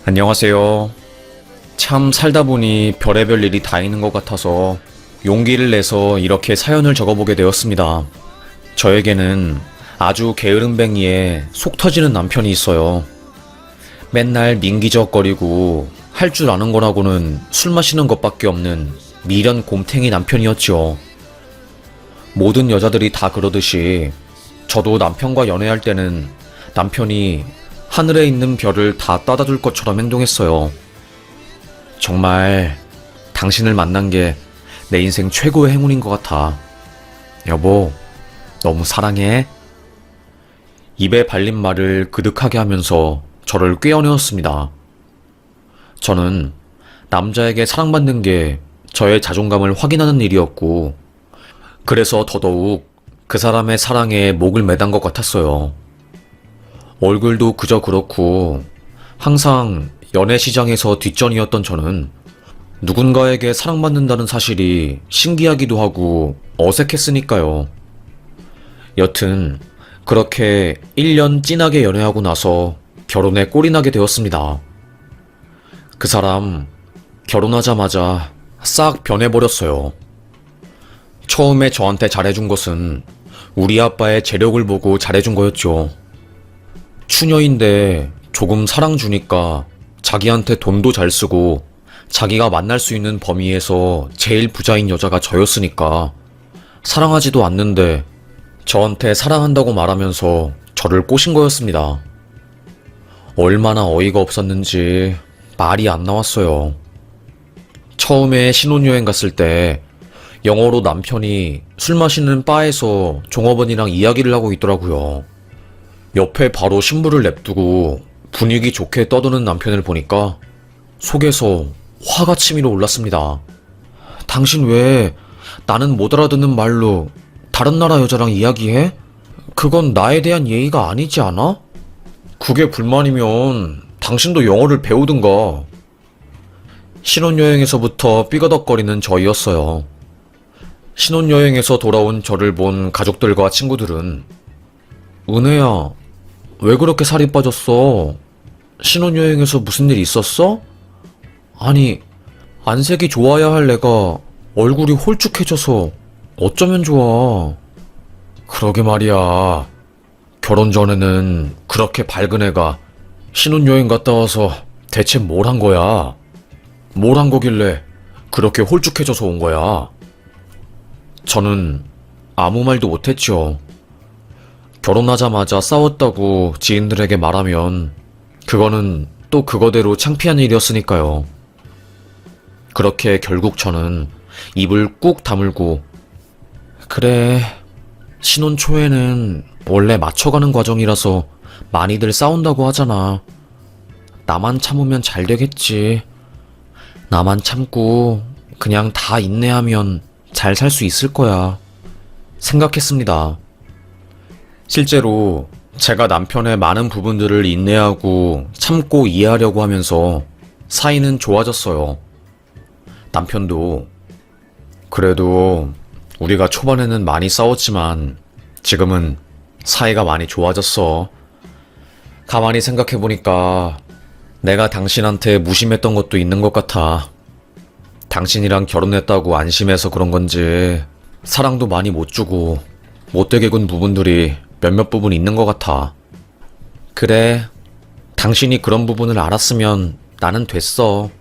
안녕하세요. 참 살다 보니 별의별 일이 다 있는 것 같아서 용기를 내서 이렇게 사연을 적어보게 되었습니다. 저에게는 아주 게으름뱅이에 속 터지는 남편이 있어요. 맨날 민기적거리고 할 줄 아는 거라고는 술 마시는 것밖에 없는 미련 곰탱이 남편이었죠. 모든 여자들이 다 그러듯이 저도 남편과 연애할 때는 남편이 하늘에 있는 별을 다 따다줄 것처럼 행동했어요. 정말 당신을 만난 게 내 인생 최고의 행운인 것 같아. 여보, 너무 사랑해. 입에 발린 말을 그득하게 하면서 저를 꿰어내었습니다. 저는 남자에게 사랑받는 게 저의 자존감을 확인하는 일이었고, 그래서 더더욱 그 사람의 사랑에 목을 매단 것 같았어요. 얼굴도 그저 그렇고 항상 연애 시장에서 뒷전이었던 저는 누군가에게 사랑받는다는 사실이 신기하기도 하고 어색했으니까요. 여튼 그렇게 1년 진하게 연애하고 나서 결혼에 꼴이 나게 되었습니다. 그 사람 결혼하자마자 싹 변해버렸어요. 처음에 저한테 잘해준 것은 우리 아빠의 재력을 보고 잘해준 거였죠. 추녀인데 조금 사랑 주니까 자기한테 돈도 잘 쓰고 자기가 만날 수 있는 범위에서 제일 부자인 여자가 저였으니까 사랑하지도 않는데 저한테 사랑한다고 말하면서 저를 꼬신 거였습니다. 얼마나 어이가 없었는지 말이 안 나왔어요. 처음에 신혼여행 갔을 때 영어로 남편이 술 마시는 바에서 종업원이랑 이야기를 하고 있더라고요. 옆에 바로 신부를 냅두고 분위기 좋게 떠드는 남편을 보니까 속에서 화가 치밀어 올랐습니다. 당신 왜 나는 못 알아듣는 말로 다른 나라 여자랑 이야기해? 그건 나에 대한 예의가 아니지 않아? 그게 불만이면 당신도 영어를 배우든가. 신혼여행에서부터 삐거덕거리는 저희였어요. 신혼여행에서 돌아온 저를 본 가족들과 친구들은 은혜야, 왜 그렇게 살이 빠졌어? 신혼여행에서 무슨 일 있었어? 아니, 안색이 좋아야 할 내가 얼굴이 홀쭉해져서 어쩌면 좋아. 그러게 말이야. 결혼 전에는 그렇게 밝은 애가 신혼여행 갔다 와서 대체 뭘 한 거야? 뭘 한 거길래 그렇게 홀쭉해져서 온 거야? 저는 아무 말도 못했죠. 결혼하자마자 싸웠다고 지인들에게 말하면 그거는 또 그거대로 창피한 일이었으니까요. 그렇게 결국 저는 입을 꾹 다물고 그래, 신혼 초에는 원래 맞춰가는 과정이라서 많이들 싸운다고 하잖아. 나만 참으면 잘 되겠지. 나만 참고 그냥 다 인내하면 잘 살 수 있을 거야. 생각했습니다. 실제로 제가 남편의 많은 부분들을 인내하고 참고 이해하려고 하면서 사이는 좋아졌어요. 남편도 그래도 우리가 초반에는 많이 싸웠지만 지금은 사이가 많이 좋아졌어. 가만히 생각해보니까 내가 당신한테 무심했던 것도 있는 것 같아. 당신이랑 결혼했다고 안심해서 그런 건지 사랑도 많이 못 주고 못되게 군 부분들이 몇몇 부분 있는 것 같아. 그래, 당신이 그런 부분을 알았으면 나는 됐어.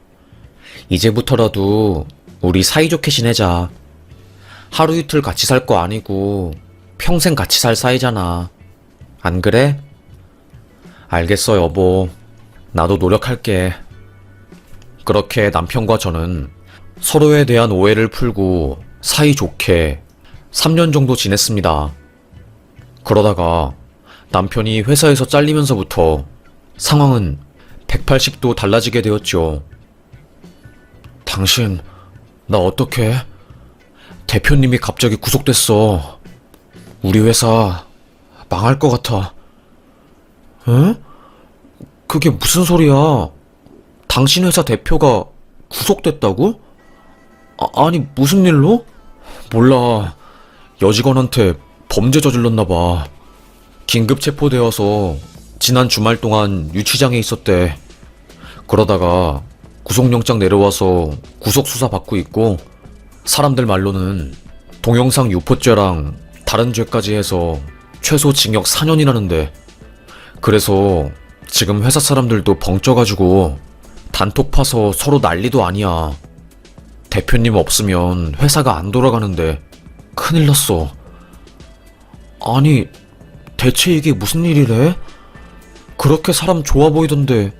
이제부터라도 우리 사이좋게 지내자. 하루 이틀 같이 살 거 아니고 평생 같이 살 사이잖아. 안 그래? 알겠어, 여보. 나도 노력할게. 그렇게 남편과 저는 서로에 대한 오해를 풀고 사이좋게 3년 정도 지냈습니다. 그러다가 남편이 회사에서 잘리면서부터 상황은 180도 달라지게 되었죠. 당신, 나 어떡해? 대표님이 갑자기 구속됐어. 우리 회사 망할 것 같아. 에? 그게 무슨 소리야? 당신 회사 대표가 구속됐다고? 아니, 무슨 일로? 몰라. 여직원한테 범죄 저질렀나봐. 긴급 체포되어서 지난 주말 동안 유치장에 있었대. 그러다가 구속영장 내려와서 구속수사 받고 있고, 사람들 말로는 동영상 유포죄랑 다른 죄까지 해서 최소 징역 4년이라는데, 그래서 지금 회사 사람들도 벙쪄가지고 단톡 파서 서로 난리도 아니야. 대표님 없으면 회사가 안 돌아가는데 큰일 났어. 아니, 대체 이게 무슨 일이래? 그렇게 사람 좋아 보이던데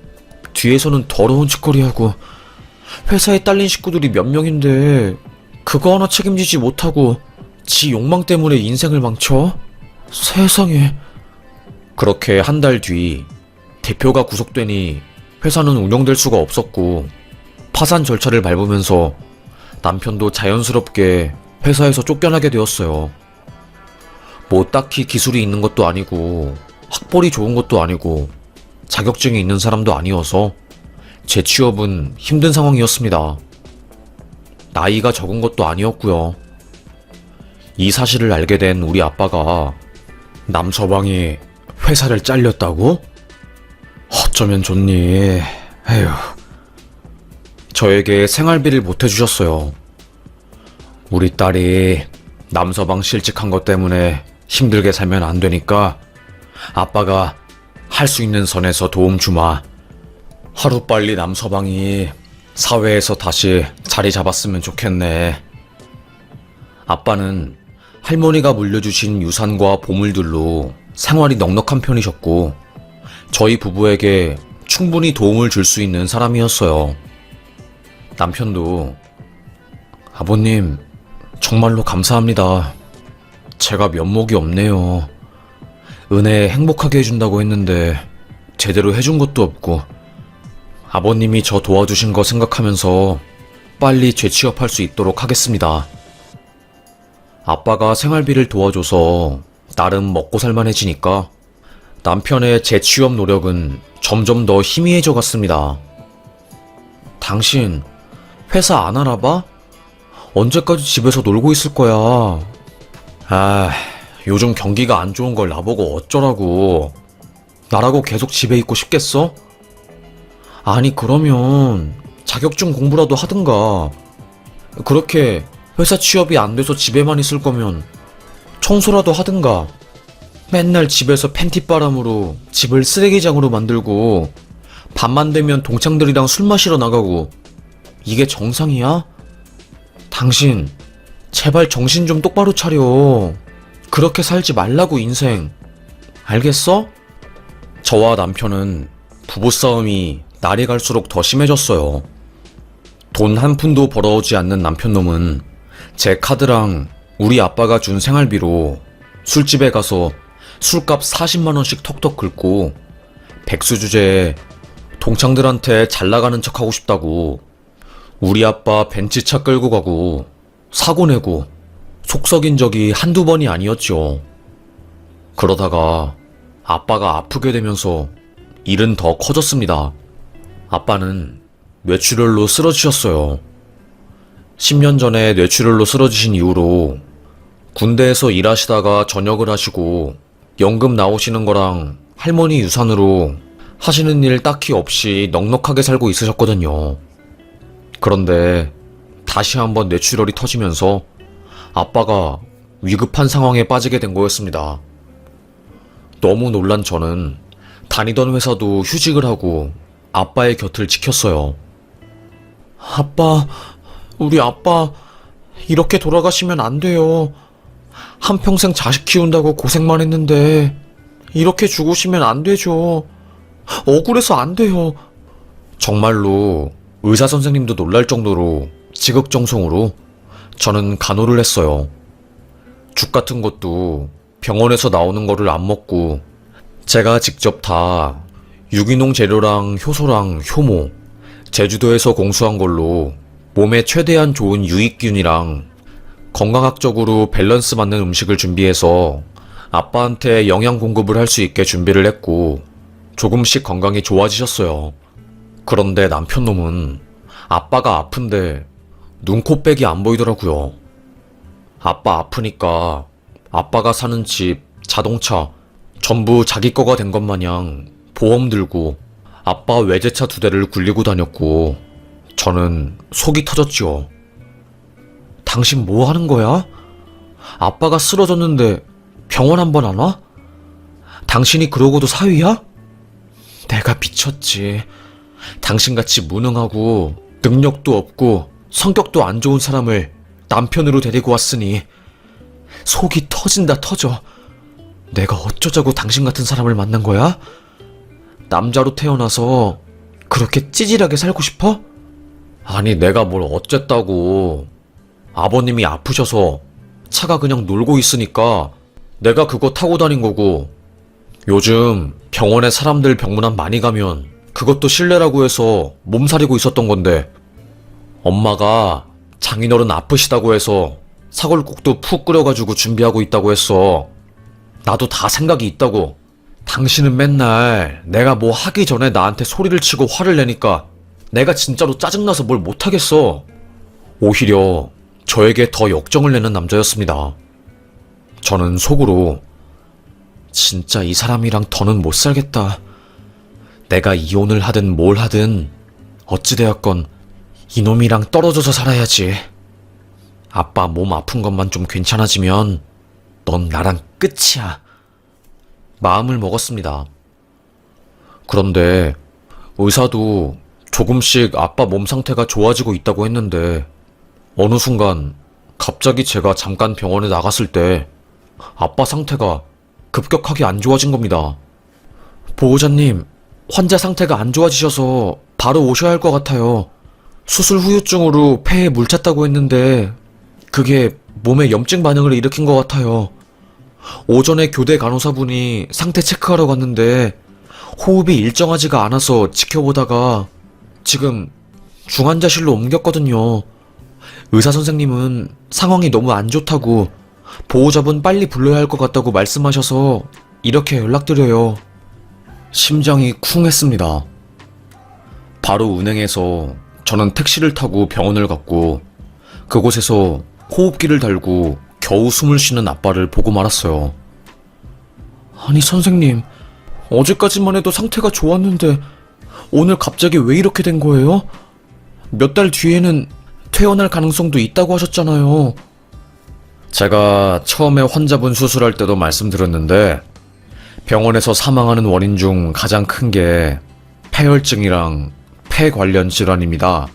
뒤에서는 더러운 짓거리하고, 회사에 딸린 식구들이 몇 명인데 그거 하나 책임지지 못하고 지 욕망 때문에 인생을 망쳐? 세상에. 그렇게 한 달 뒤 대표가 구속되니 회사는 운영될 수가 없었고, 파산 절차를 밟으면서 남편도 자연스럽게 회사에서 쫓겨나게 되었어요. 뭐 딱히 기술이 있는 것도 아니고 학벌이 좋은 것도 아니고 자격증이 있는 사람도 아니어서 재취업은 힘든 상황이었습니다. 나이가 적은 것도 아니었고요. 이 사실을 알게 된 우리 아빠가 남서방이 회사를 잘렸다고? 어쩌면 좋니. 에휴. 저에게 생활비를 보태주셨어요. 우리 딸이 남서방 실직한 것 때문에 힘들게 살면 안 되니까 아빠가 할 수 있는 선에서 도움 주마. 하루빨리 남서방이 사회에서 다시 자리 잡았으면 좋겠네. 아빠는 할머니가 물려주신 유산과 보물들로 생활이 넉넉한 편이셨고, 저희 부부에게 충분히 도움을 줄 수 있는 사람이었어요. 남편도 아버님 정말로 감사합니다. 제가 면목이 없네요. 은혜 행복하게 해준다고 했는데 제대로 해준 것도 없고, 아버님이 저 도와주신 거 생각하면서 빨리 재취업할 수 있도록 하겠습니다. 아빠가 생활비를 도와줘서 나름 먹고 살만해지니까 남편의 재취업 노력은 점점 더 희미해져 갔습니다. 당신 회사 안 알아봐? 언제까지 집에서 놀고 있을 거야? 아, 요즘 경기가 안 좋은 걸 나보고 어쩌라고. 나라고 계속 집에 있고 싶겠어? 아니, 그러면 자격증 공부라도 하든가. 그렇게 회사 취업이 안 돼서 집에만 있을 거면 청소라도 하든가. 맨날 집에서 팬티바람으로 집을 쓰레기장으로 만들고 밤만 되면 동창들이랑 술 마시러 나가고, 이게 정상이야? 당신 제발 정신 좀 똑바로 차려. 그렇게 살지 말라고, 인생. 알겠어? 저와 남편은 부부싸움이 날이 갈수록 더 심해졌어요. 돈 한 푼도 벌어오지 않는 남편놈은 제 카드랑 우리 아빠가 준 생활비로 술집에 가서 술값 40만원씩 턱턱 긁고, 백수 주제에 동창들한테 잘 나가는 척 하고 싶다고 우리 아빠 벤츠차 끌고 가고 사고 내고 속 썩인 적이 한두 번이 아니었죠. 그러다가 아빠가 아프게 되면서 일은 더 커졌습니다. 아빠는 뇌출혈로 쓰러지셨어요. 10년 전에 뇌출혈로 쓰러지신 이후로 군대에서 일하시다가 전역을 하시고 연금 나오시는 거랑 할머니 유산으로 하시는 일 딱히 없이 넉넉하게 살고 있으셨거든요. 그런데 다시 한번 뇌출혈이 터지면서 아빠가 위급한 상황에 빠지게 된 거였습니다. 너무 놀란 저는 다니던 회사도 휴직을 하고 아빠의 곁을 지켰어요. 아빠, 우리 아빠 이렇게 돌아가시면 안 돼요. 한평생 자식 키운다고 고생만 했는데 이렇게 죽으시면 안 되죠. 억울해서 안 돼요. 정말로 의사 선생님도 놀랄 정도로 지극정성으로 저는 간호를 했어요. 죽 같은 것도 병원에서 나오는 거를 안 먹고 제가 직접 다 유기농 재료랑 효소랑 효모, 제주도에서 공수한 걸로 몸에 최대한 좋은 유익균이랑 건강학적으로 밸런스 맞는 음식을 준비해서 아빠한테 영양 공급을 할 수 있게 준비를 했고, 조금씩 건강이 좋아지셨어요. 그런데 남편놈은 아빠가 아픈데 눈코빼기 안 보이더라고요. 아빠 아프니까 아빠가 사는 집, 자동차 전부 자기 거가 된 것 마냥 보험 들고 아빠 외제차 2대를 굴리고 다녔고 저는 속이 터졌지요. 당신 뭐 하는 거야? 아빠가 쓰러졌는데 병원 한 번 안 와? 당신이 그러고도 사위야? 내가 미쳤지. 당신같이 무능하고 능력도 없고 성격도 안 좋은 사람을 남편으로 데리고 왔으니 속이 터진다 터져. 내가 어쩌자고 당신 같은 사람을 만난 거야? 남자로 태어나서 그렇게 찌질하게 살고 싶어? 아니 내가 뭘 어쨌다고. 아버님이 아프셔서 차가 그냥 놀고 있으니까 내가 그거 타고 다닌 거고, 요즘 병원에 사람들 병문안 많이 가면 그것도 실례라고 해서 몸살이고 있었던 건데, 엄마가 장인어른 아프시다고 해서 사골국도 푹 끓여가지고 준비하고 있다고 했어. 나도 다 생각이 있다고. 당신은 맨날 내가 뭐 하기 전에 나한테 소리를 치고 화를 내니까 내가 진짜로 짜증나서 뭘 못하겠어. 오히려 저에게 더 역정을 내는 남자였습니다. 저는 속으로 진짜 이 사람이랑 더는 못 살겠다. 내가 이혼을 하든 뭘 하든 어찌되었건 이놈이랑 떨어져서 살아야지. 아빠 몸 아픈 것만 좀 괜찮아지면 넌 나랑 끝이야. 마음을 먹었습니다. 그런데 의사도 조금씩 아빠 몸 상태가 좋아지고 있다고 했는데 어느 순간 갑자기 제가 잠깐 병원에 나갔을 때 아빠 상태가 급격하게 안 좋아진 겁니다. 보호자님, 환자 상태가 안 좋아지셔서 바로 오셔야 할 것 같아요. 수술 후유증으로 폐에 물 찼다고 했는데 그게 몸에 염증 반응을 일으킨 것 같아요. 오전에 교대 간호사분이 상태 체크하러 갔는데 호흡이 일정하지가 않아서 지켜보다가 지금 중환자실로 옮겼거든요. 의사 선생님은 상황이 너무 안 좋다고 보호자분 빨리 불러야 할 것 같다고 말씀하셔서 이렇게 연락드려요. 심장이 쿵했습니다. 바로 은행에서 저는 택시를 타고 병원을 갔고 그곳에서 호흡기를 달고 겨우 숨을 쉬는 아빠를 보고 말았어요. 아니 선생님, 어제까지만 해도 상태가 좋았는데 오늘 갑자기 왜 이렇게 된 거예요? 몇 달 뒤에는 퇴원할 가능성도 있다고 하셨잖아요. 제가 처음에 환자분 수술할 때도 말씀드렸는데 병원에서 사망하는 원인 중 가장 큰 게 폐혈증이랑 폐 관련 질환입니다.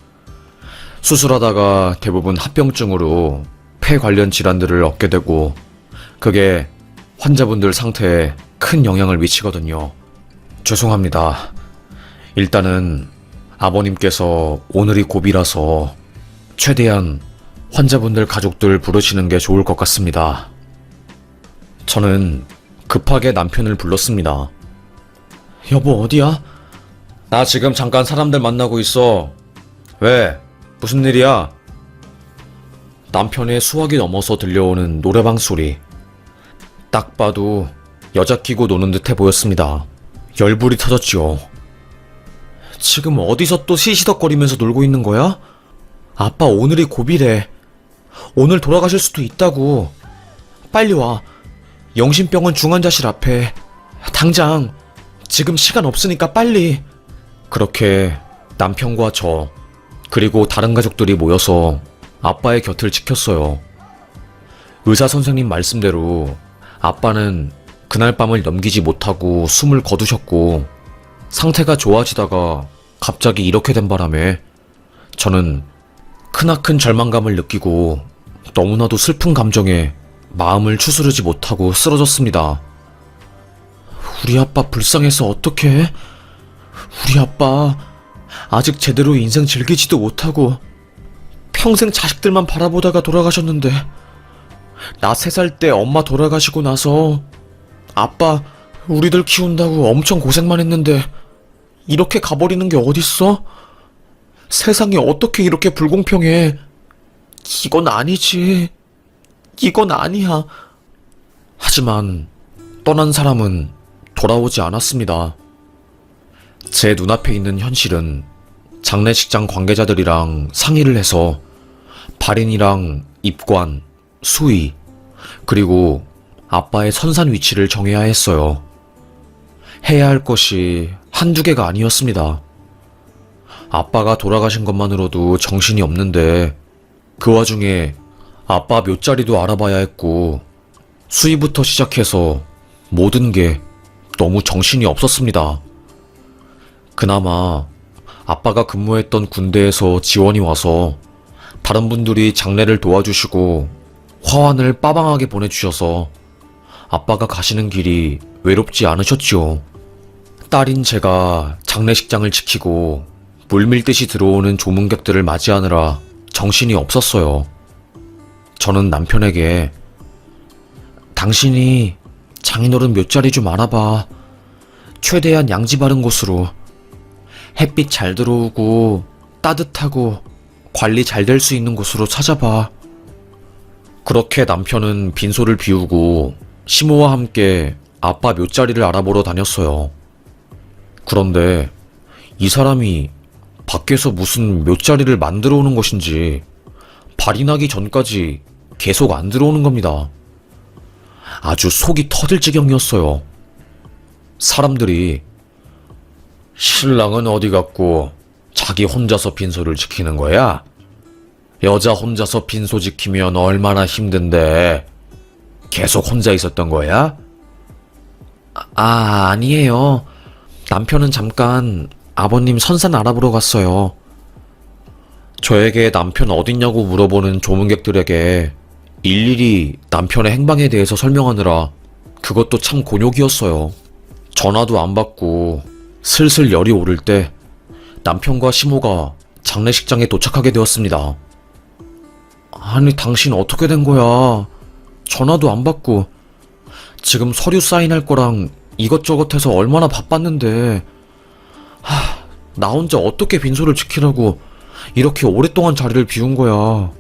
수술하다가 대부분 합병증으로 폐 관련 질환들을 얻게 되고 그게 환자분들 상태에 큰 영향을 미치거든요. 죄송합니다. 일단은 아버님께서 오늘이 고비라서 최대한 환자분들 가족들 부르시는 게 좋을 것 같습니다. 저는 급하게 남편을 불렀습니다. 여보 어디야? 나 지금 잠깐 사람들 만나고 있어. 왜? 무슨 일이야? 남편의 수화기 넘어서 들려오는 노래방 소리. 딱 봐도 여자 끼고 노는 듯해 보였습니다. 열불이 터졌지요. 지금 어디서 또 시시덕거리면서 놀고 있는 거야? 아빠 오늘이 고비래. 오늘 돌아가실 수도 있다고. 빨리 와. 영신병원 중환자실 앞에. 당장. 지금 시간 없으니까 빨리. 그렇게 남편과 저 그리고 다른 가족들이 모여서 아빠의 곁을 지켰어요. 의사 선생님 말씀대로 아빠는 그날 밤을 넘기지 못하고 숨을 거두셨고 상태가 좋아지다가 갑자기 이렇게 된 바람에 저는 크나큰 절망감을 느끼고 너무나도 슬픈 감정에 마음을 추스르지 못하고 쓰러졌습니다. 우리 아빠 불쌍해서 어떡해? 우리 아빠 아직 제대로 인생 즐기지도 못하고 평생 자식들만 바라보다가 돌아가셨는데 나 3살 때 엄마 돌아가시고 나서 아빠 우리들 키운다고 엄청 고생만 했는데 이렇게 가버리는 게 어딨어? 세상이 어떻게 이렇게 불공평해? 이건 아니지. 이건 아니야. 하지만 떠난 사람은 돌아오지 않았습니다. 제 눈앞에 있는 현실은 장례식장 관계자들이랑 상의를 해서 발인이랑 입관, 수의, 그리고 아빠의 선산 위치를 정해야 했어요. 해야 할 것이 한두 개가 아니었습니다. 아빠가 돌아가신 것만으로도 정신이 없는데 그 와중에 아빠 묘자리도 알아봐야 했고 수위부터 시작해서 모든 게 너무 정신이 없었습니다. 그나마 아빠가 근무했던 군대에서 지원이 와서 다른 분들이 장례를 도와주시고 화환을 빠방하게 보내주셔서 아빠가 가시는 길이 외롭지 않으셨지요. 딸인 제가 장례식장을 지키고 물밀듯이 들어오는 조문객들을 맞이하느라 정신이 없었어요. 저는 남편에게 당신이 장인어른 묘자리 좀 알아봐. 최대한 양지 바른 곳으로. 햇빛 잘 들어오고 따뜻하고 관리 잘 될 수 있는 곳으로 찾아봐. 그렇게 남편은 빈소를 비우고 시모와 함께 아빠 묘자리를 알아보러 다녔어요. 그런데 이 사람이 밖에서 무슨 묘자리를 만들어 오는 것인지 발이 나기 전까지 계속 안 들어오는 겁니다. 아주 속이 터질 지경이었어요. 사람들이 신랑은 어디 갔고 자기 혼자서 빈소를 지키는 거야? 여자 혼자서 빈소 지키면 얼마나 힘든데 계속 혼자 있었던 거야? 아니에요. 남편은 잠깐 아버님 선산 알아보러 갔어요. 저에게 남편 어딨냐고 물어보는 조문객들에게 일일이 남편의 행방에 대해서 설명하느라 그것도 참 곤욕이었어요. 전화도 안 받고 슬슬 열이 오를 때 남편과 시모가 장례식장에 도착하게 되었습니다. 아니, 당신 어떻게 된 거야? 전화도 안 받고. 지금 서류 사인할 거랑 이것저것 해서 얼마나 바빴는데. 나 혼자 어떻게 빈소를 지키라고 이렇게 오랫동안 자리를 비운 거야.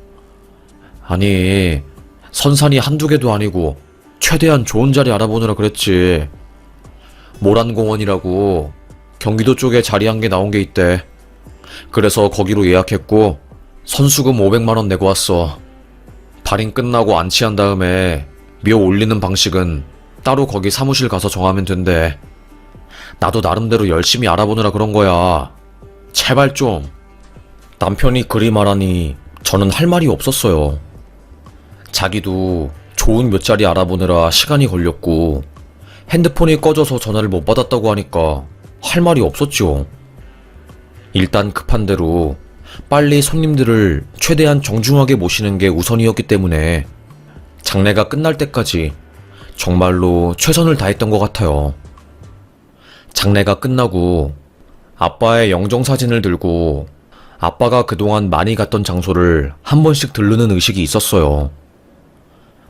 아니, 선산이 한두 개도 아니고 최대한 좋은 자리 알아보느라 그랬지. 모란공원이라고 경기도 쪽에 자리 한 개 나온 게 있대. 그래서 거기로 예약했고 선수금 500만원 내고 왔어. 발인 끝나고 안치한 다음에 묘 올리는 방식은 따로 거기 사무실 가서 정하면 된대. 나도 나름대로 열심히 알아보느라 그런 거야. 제발 좀. 남편이 그리 말하니 저는 할 말이 없었어요. 자기도 좋은 묘자리 알아보느라 시간이 걸렸고 핸드폰이 꺼져서 전화를 못 받았다고 하니까 할 말이 없었죠. 일단 급한 대로 빨리 손님들을 최대한 정중하게 모시는 게 우선이었기 때문에 장례가 끝날 때까지 정말로 최선을 다했던 것 같아요. 장례가 끝나고 아빠의 영정사진을 들고 아빠가 그동안 많이 갔던 장소를 한 번씩 들르는 의식이 있었어요.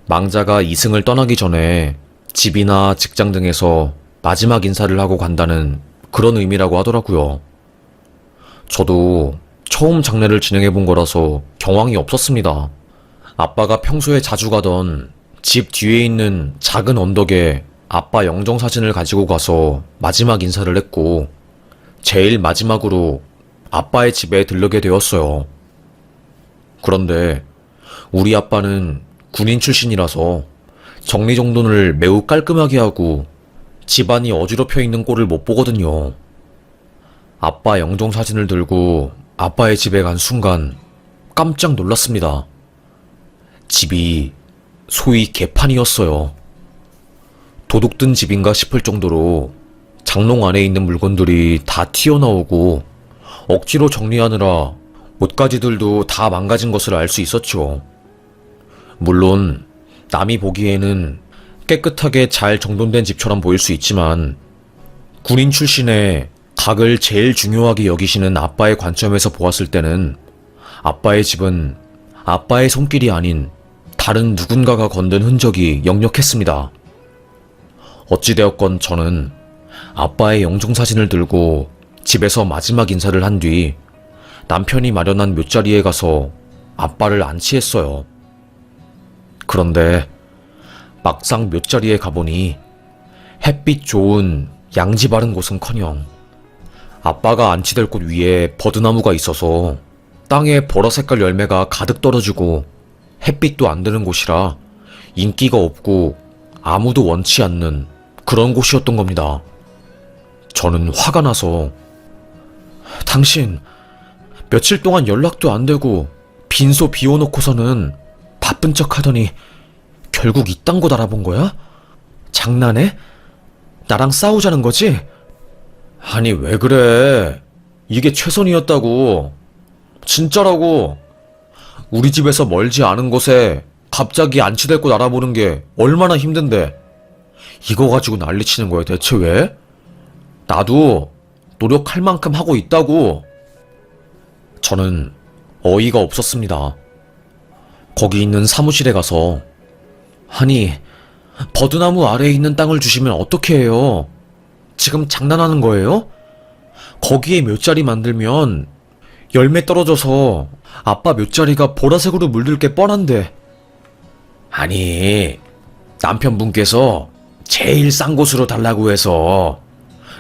망자가 이승을 떠나기 전에 집이나 직장 등에서 마지막 인사를 하고 간다는 그런 의미라고 하더라고요. 저도 처음 장례를 진행해본 거라서 경황이 없었습니다. 아빠가 평소에 자주 가던 집 뒤에 있는 작은 언덕에 아빠 영정사진을 가지고 가서 마지막 인사를 했고 제일 마지막으로 아빠의 집에 들르게 되었어요. 그런데 우리 아빠는 군인 출신이라서 정리정돈을 매우 깔끔하게 하고 집안이 어지럽혀 있는 꼴을 못 보거든요. 아빠 영정사진을 들고 아빠의 집에 간 순간 깜짝 놀랐습니다. 집이 소위 개판이었어요. 도둑든 집인가 싶을 정도로 장롱 안에 있는 물건들이 다 튀어나오고 억지로 정리하느라 옷가지들도 다 망가진 것을 알 수 있었죠. 물론 남이 보기에는 깨끗하게 잘 정돈된 집처럼 보일 수 있지만 군인 출신의 각을 제일 중요하게 여기시는 아빠의 관점에서 보았을 때는 아빠의 집은 아빠의 손길이 아닌 다른 누군가가 건든 흔적이 역력했습니다. 어찌되었건 저는 아빠의 영정사진을 들고 집에서 마지막 인사를 한 뒤 남편이 마련한 묘자리에 가서 아빠를 안치했어요. 그런데 막상 묘자리에 가보니 햇빛 좋은 양지 바른 곳은커녕 아빠가 안치될 곳 위에 버드나무가 있어서 땅에 보라색깔 열매가 가득 떨어지고 햇빛도 안 드는 곳이라 인기가 없고 아무도 원치 않는 그런 곳이었던 겁니다. 저는 화가 나서 당신 며칠 동안 연락도 안 되고 빈소 비워놓고서는 바쁜 척 하더니 결국 이딴 곳 알아본 거야? 장난해? 나랑 싸우자는 거지? 아니, 왜 그래? 이게 최선이었다고. 진짜라고. 우리 집에서 멀지 않은 곳에 갑자기 안치될 곳 알아보는 게 얼마나 힘든데. 이거 가지고 난리치는 거야, 대체 왜? 나도 노력할 만큼 하고 있다고. 저는 어이가 없었습니다. 거기 있는 사무실에 가서 아니, 버드나무 아래에 있는 땅을 주시면 어떻게 해요? 지금 장난하는 거예요? 거기에 묫자리 만들면 열매 떨어져서 아빠 묫자리가 보라색으로 물들 게 뻔한데. 아니, 남편분께서 제일 싼 곳으로 달라고 해서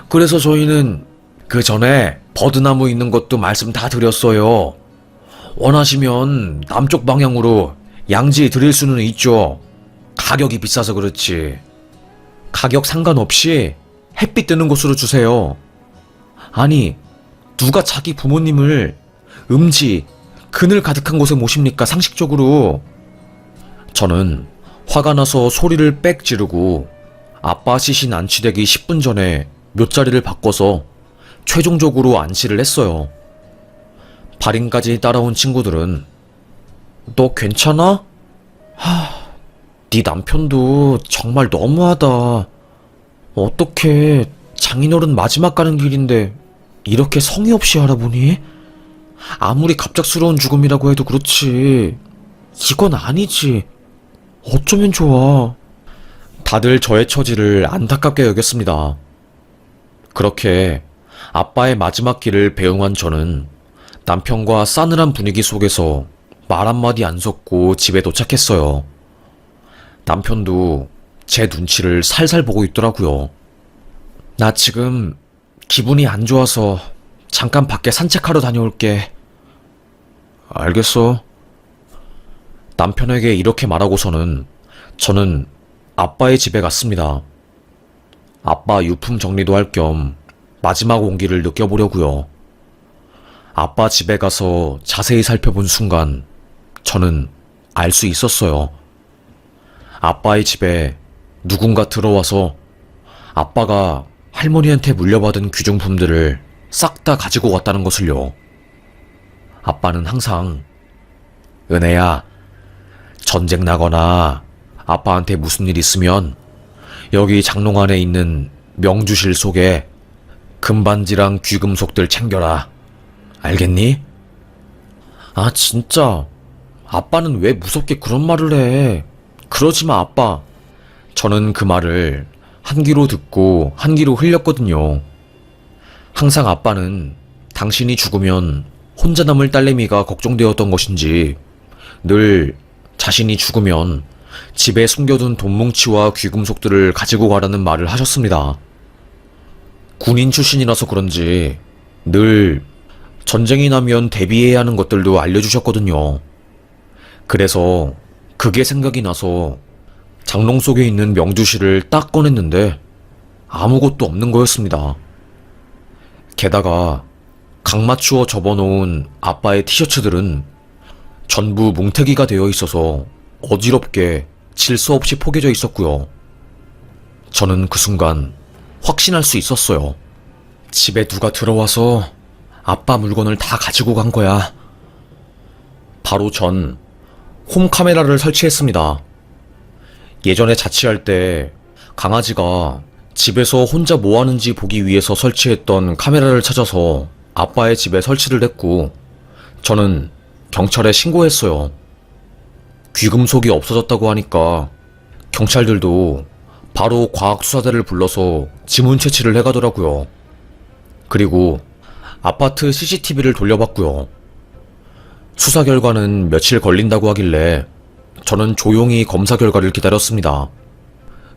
그래서 저희는 그 전에 버드나무 있는 것도 말씀 다 드렸어요. 원하시면 남쪽 방향으로 양지 드릴 수는 있죠. 가격이 비싸서 그렇지. 가격 상관없이 햇빛 드는 곳으로 주세요. 아니, 누가 자기 부모님을 음지, 그늘 가득한 곳에 모십니까, 상식적으로. 저는 화가 나서 소리를 빽 지르고 아빠 시신 안치되기 10분 전에 묫자리를 바꿔서 최종적으로 안치를 했어요. 발인까지 따라온 친구들은 너 괜찮아? 네 남편도 정말 너무하다. 어떻게 장인어른 마지막 가는 길인데 이렇게 성의 없이 알아보니? 아무리 갑작스러운 죽음이라고 해도 그렇지. 이건 아니지. 어쩌면 좋아. 다들 저의 처지를 안타깝게 여겼습니다. 그렇게 아빠의 마지막 길을 배웅한 저는 남편과 싸늘한 분위기 속에서 말 한마디 안 섞고 집에 도착했어요. 남편도 제 눈치를 살살 보고 있더라고요. 나 지금 기분이 안 좋아서 잠깐 밖에 산책하러 다녀올게. 알겠어. 남편에게 이렇게 말하고서는 저는 아빠의 집에 갔습니다. 아빠 유품 정리도 할 겸 마지막 온기를 느껴보려고요. 아빠 집에 가서 자세히 살펴본 순간 저는 알 수 있었어요. 아빠의 집에 누군가 들어와서 아빠가 할머니한테 물려받은 귀중품들을 싹 다 가지고 갔다는 것을요. 아빠는 항상 은혜야, 전쟁 나거나 아빠한테 무슨 일 있으면 여기 장롱 안에 있는 명주실 속에 금반지랑 귀금속들 챙겨라. 알겠니? 아, 진짜. 아빠는 왜 무섭게 그런 말을 해? 그러지 마, 아빠. 저는 그 말을 한 귀로 듣고 한 귀로 흘렸거든요. 항상 아빠는 당신이 죽으면 혼자 남을 딸내미가 걱정되었던 것인지 늘 자신이 죽으면 집에 숨겨둔 돈뭉치와 귀금속들을 가지고 가라는 말을 하셨습니다. 군인 출신이라서 그런지 늘 전쟁이 나면 대비해야 하는 것들도 알려주셨거든요. 그래서 그게 생각이 나서 장롱 속에 있는 명주실을 딱 꺼냈는데 아무것도 없는 거였습니다. 게다가 각 맞추어 접어놓은 아빠의 티셔츠들은 전부 뭉태기가 되어 있어서 어지럽게 질서 없이 포개져 있었고요. 저는 그 순간 확신할 수 있었어요. 집에 누가 들어와서 아빠 물건을 다 가지고 간 거야. 바로 전 홈카메라를 설치했습니다. 예전에 자취할 때 강아지가 집에서 혼자 뭐 하는지 보기 위해서 설치했던 카메라를 찾아서 아빠의 집에 설치를 했고 저는 경찰에 신고했어요. 귀금속이 없어졌다고 하니까 경찰들도 바로 과학수사대를 불러서 지문 채취를 해가더라고요. 그리고 아파트 CCTV를 돌려봤고요. 수사 결과는 며칠 걸린다고 하길래 저는 조용히 검사 결과를 기다렸습니다.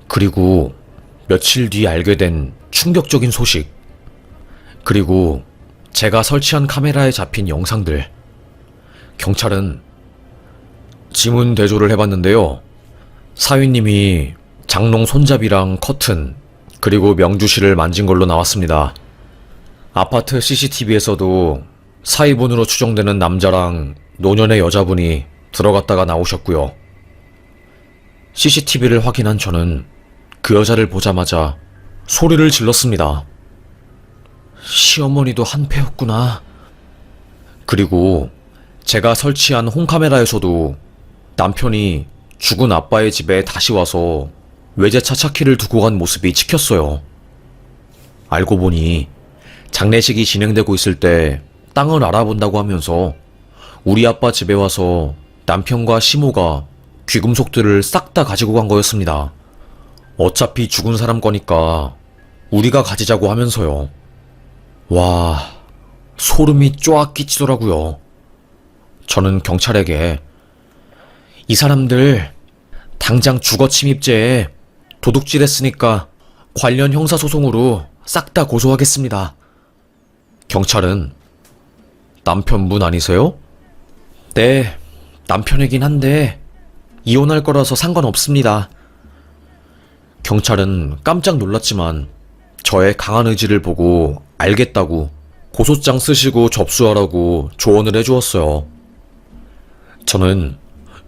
그리고 며칠 뒤 알게 된 충격적인 소식. 그리고 제가 설치한 카메라에 잡힌 영상들. 경찰은 지문 대조를 해봤는데요. 사위님이 장롱 손잡이랑 커튼, 그리고 명주실을 만진 걸로 나왔습니다. 아파트 CCTV에서도 사위분으로 추정되는 남자랑 노년의 여자분이 들어갔다가 나오셨고요. CCTV를 확인한 저는 그 여자를 보자마자 소리를 질렀습니다. 시어머니도 한패였구나. 그리고 제가 설치한 홈카메라에서도 남편이 죽은 아빠의 집에 다시 와서 외제차 차키를 두고 간 모습이 찍혔어요. 알고 보니 장례식이 진행되고 있을 때 땅을 알아본다고 하면서 우리 아빠 집에 와서 남편과 시모가 귀금속들을 싹 다 가지고 간 거였습니다. 어차피 죽은 사람 거니까 우리가 가지자고 하면서요. 와, 소름이 쫙 끼치더라고요. 저는 경찰에게 이 사람들 당장 주거침입죄에 도둑질했으니까 관련 형사소송으로 싹 다 고소하겠습니다. 경찰은 남편분 아니세요? 네, 남편이긴 한데 이혼할 거라서 상관없습니다. 경찰은 깜짝 놀랐지만 저의 강한 의지를 보고 알겠다고 고소장 쓰시고 접수하라고 조언을 해주었어요. 저는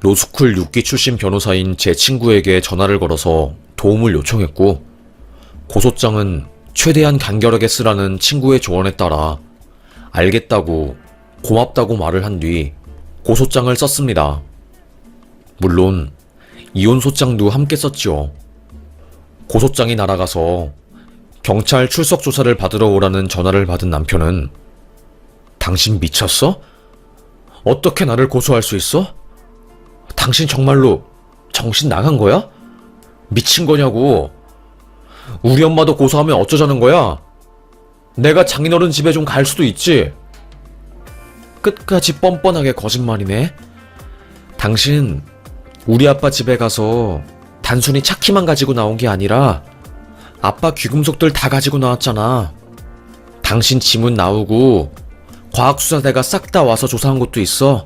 로스쿨 6기 출신 변호사인 제 친구에게 전화를 걸어서 도움을 요청했고, 고소장은 최대한 간결하게 쓰라는 친구의 조언에 따라 알겠다고 고맙다고 말을 한 뒤 고소장을 썼습니다. 물론 이혼 소장도 함께 썼죠. 고소장이 날아가서 경찰 출석 조사를 받으러 오라는 전화를 받은 남편은 당신 미쳤어? 어떻게 나를 고소할 수 있어? 당신 정말로 정신 나간 거야? 미친 거냐고. 우리 엄마도 고소하면 어쩌자는 거야? 내가 장인어른 집에 좀 갈 수도 있지. 끝까지 뻔뻔하게 거짓말이네. 당신 우리 아빠 집에 가서 단순히 차키만 가지고 나온 게 아니라 아빠 귀금속들 다 가지고 나왔잖아. 당신 지문 나오고 과학수사대가 싹 다 와서 조사한 것도 있어.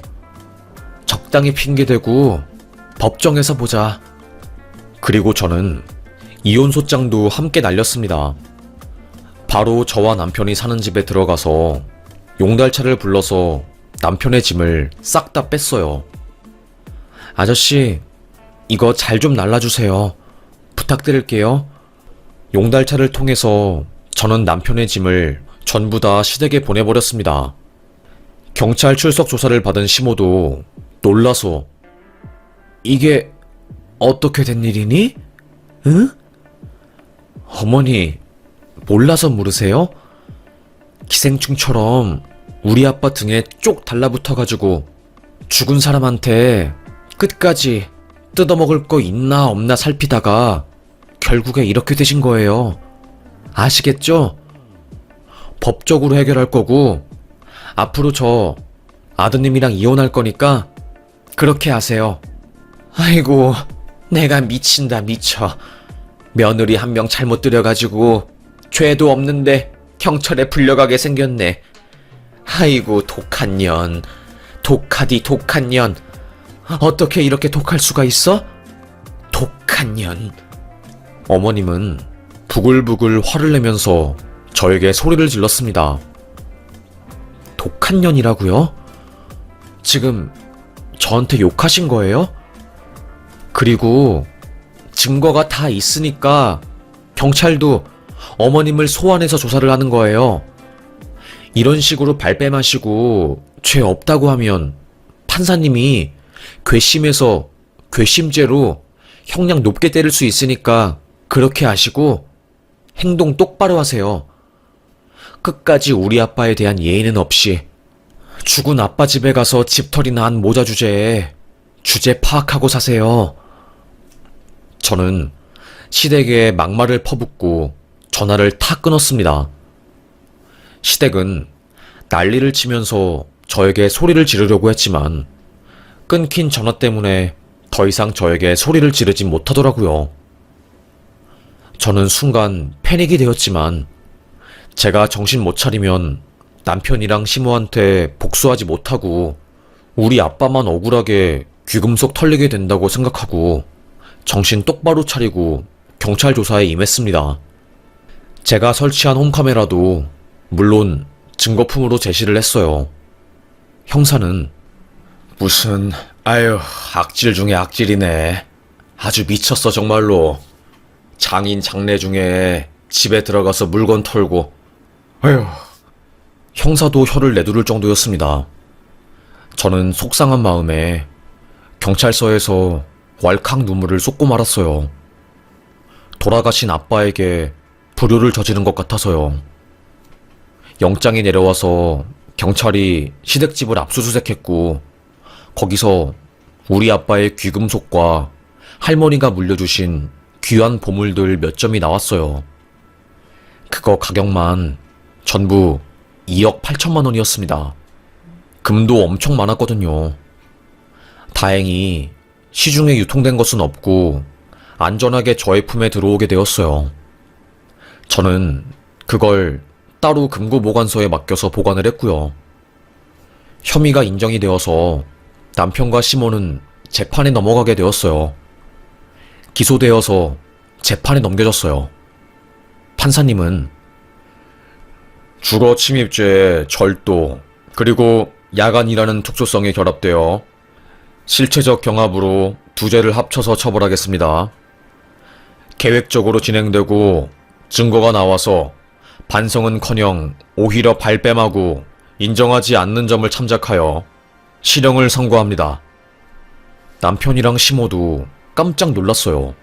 적당히 핑계대고 법정에서 보자. 그리고 저는 이혼 소장도 함께 날렸습니다. 바로 저와 남편이 사는 집에 들어가서 용달차를 불러서 남편의 짐을 싹 다 뺐어요. 아저씨, 이거 잘 좀 날라주세요. 부탁드릴게요. 용달차를 통해서 저는 남편의 짐을 전부 다 시댁에 보내버렸습니다. 경찰 출석 조사를 받은 시모도 놀라서 이게 어떻게 된 일이니? 응? 어머니, 몰라서 물으세요? 기생충처럼 우리 아빠 등에 쪽 달라붙어가지고 죽은 사람한테 끝까지 뜯어먹을 거 있나 없나 살피다가 결국에 이렇게 되신 거예요. 아시겠죠? 법적으로 해결할 거고 앞으로 저 아드님이랑 이혼할 거니까 그렇게 하세요. 아이고, 내가 미친다 미쳐. 며느리 한 명 잘못 들여가지고 죄도 없는데 경찰에 불려가게 생겼네. 아이고, 독한 년. 독하디 독한 년. 어떻게 이렇게 독할 수가 있어? 독한 년. 어머님은 부글부글 화를 내면서 저에게 소리를 질렀습니다. 독한 년이라고요? 지금 저한테 욕하신 거예요? 그리고 증거가 다 있으니까 경찰도 어머님을 소환해서 조사를 하는 거예요. 이런 식으로 발뺌하시고 죄 없다고 하면 판사님이 괘씸해서 괘씸죄로 형량 높게 때릴 수 있으니까 그렇게 하시고 행동 똑바로 하세요. 끝까지 우리 아빠에 대한 예의는 없이 죽은 아빠 집에 가서 집털이나 한 모자 주제에 주제 파악하고 사세요. 저는 시댁에 막말을 퍼붓고 전화를 탁 끊었습니다. 시댁은 난리를 치면서 저에게 소리를 지르려고 했지만 끊긴 전화 때문에 더 이상 저에게 소리를 지르지 못하더라고요. 저는 순간 패닉이 되었지만 제가 정신 못 차리면 남편이랑 시모한테 복수하지 못하고 우리 아빠만 억울하게 귀금속 털리게 된다고 생각하고 정신 똑바로 차리고 경찰 조사에 임했습니다. 제가 설치한 홈카메라도 물론 증거품으로 제시를 했어요. 형사는 무슨 아유 악질 중에 악질이네. 아주 미쳤어 정말로. 장인 장례 중에 집에 들어가서 물건 털고 아유. 형사도 혀를 내두를 정도였습니다. 저는 속상한 마음에 경찰서에서 왈칵 눈물을 쏟고 말았어요. 돌아가신 아빠에게 불효를 저지른 것 같아서요. 영장이 내려와서 경찰이 시댁집을 압수수색했고 거기서 우리 아빠의 귀금속과 할머니가 물려주신 귀한 보물들 몇 점이 나왔어요. 그거 가격만 전부 2억 8천만 원이었습니다. 금도 엄청 많았거든요. 다행히 시중에 유통된 것은 없고 안전하게 저의 품에 들어오게 되었어요. 저는 그걸 따로 금고보관소에 맡겨서 보관을 했고요. 혐의가 인정이 되어서 남편과 시모는 재판에 넘어가게 되었어요. 기소되어서 재판에 넘겨졌어요. 판사님은 주거 침입죄, 절도, 그리고 야간이라는 특수성이 결합되어 실체적 경합으로 두 죄를 합쳐서 처벌하겠습니다. 계획적으로 진행되고 증거가 나와서 반성은커녕 오히려 발뺌하고 인정하지 않는 점을 참작하여 실형을 선고합니다. 남편이랑 시모도 깜짝 놀랐어요.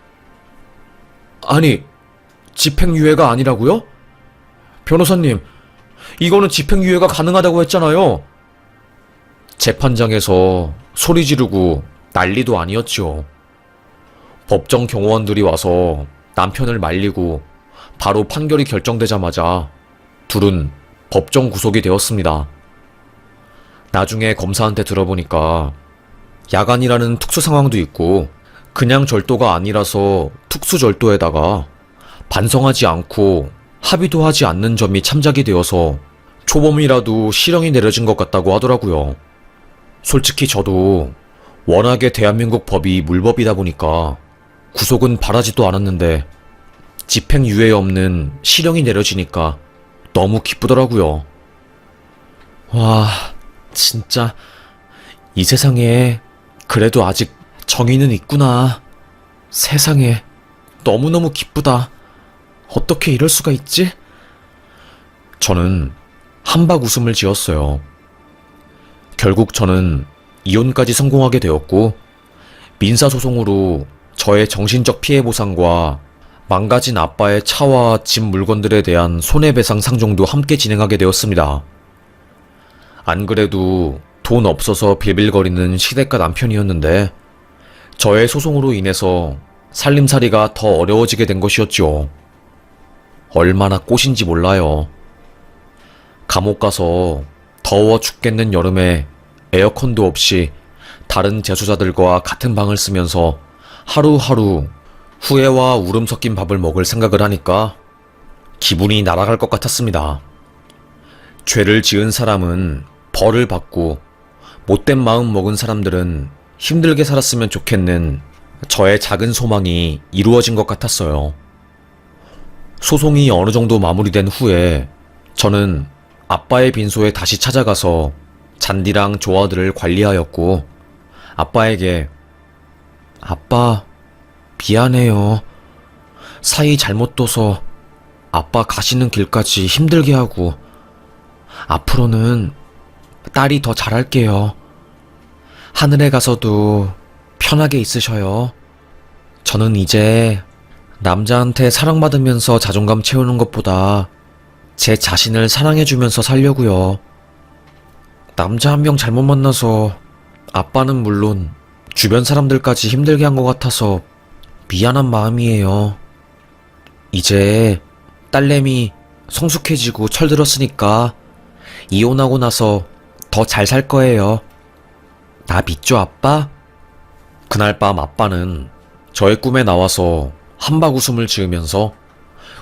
아니, 집행유예가 아니라고요? 변호사님, 이거는 집행유예가 가능하다고 했잖아요. 재판장에서 소리 지르고 난리도 아니었지요. 법정 경호원들이 와서 남편을 말리고 바로 판결이 결정되자마자 둘은 법정 구속이 되었습니다. 나중에 검사한테 들어보니까 야간이라는 특수 상황도 있고 그냥 절도가 아니라서 특수절도에다가 반성하지 않고 합의도 하지 않는 점이 참작이 되어서 초범이라도 실형이 내려진 것 같다고 하더라고요. 솔직히 저도 워낙에 대한민국 법이 물법이다 보니까 구속은 바라지도 않았는데 집행유예 없는 실형이 내려지니까 너무 기쁘더라고요. 와, 진짜 이 세상에 그래도 아직 정의는 있구나. 세상에 너무너무 기쁘다. 어떻게 이럴 수가 있지? 저는 한박 웃음을 지었어요. 결국 저는 이혼까지 성공하게 되었고 민사소송으로 저의 정신적 피해 보상과 망가진 아빠의 차와 집 물건들에 대한 손해배상 상정도 함께 진행하게 되었습니다. 안 그래도 돈 없어서 빌빌거리는 시댁과 남편이었는데 저의 소송으로 인해서 살림살이가 더 어려워지게 된 것이었죠. 얼마나 꽃인지 몰라요. 감옥 가서 더워 죽겠는 여름에 에어컨도 없이 다른 재소자들과 같은 방을 쓰면서 하루하루 후회와 울음 섞인 밥을 먹을 생각을 하니까 기분이 날아갈 것 같았습니다. 죄를 지은 사람은 벌을 받고 못된 마음 먹은 사람들은 힘들게 살았으면 좋겠는 저의 작은 소망이 이루어진 것 같았어요. 소송이 어느 정도 마무리된 후에 저는 아빠의 빈소에 다시 찾아가서 잔디랑 조화들을 관리하였고 아빠에게 아빠 미안해요. 사이 잘못 둬서 아빠 가시는 길까지 힘들게 하고 앞으로는 딸이 더 잘할게요. 하늘에 가서도 편하게 있으셔요. 저는 이제 남자한테 사랑받으면서 자존감 채우는 것보다 제 자신을 사랑해주면서 살려고요. 남자 한 명 잘못 만나서 아빠는 물론 주변 사람들까지 힘들게 한 것 같아서 미안한 마음이에요. 이제 딸내미 성숙해지고 철들었으니까 이혼하고 나서 더 잘 살 거예요. 나 믿죠, 아빠? 그날 밤 아빠는 저의 꿈에 나와서 한박 웃음을 지으면서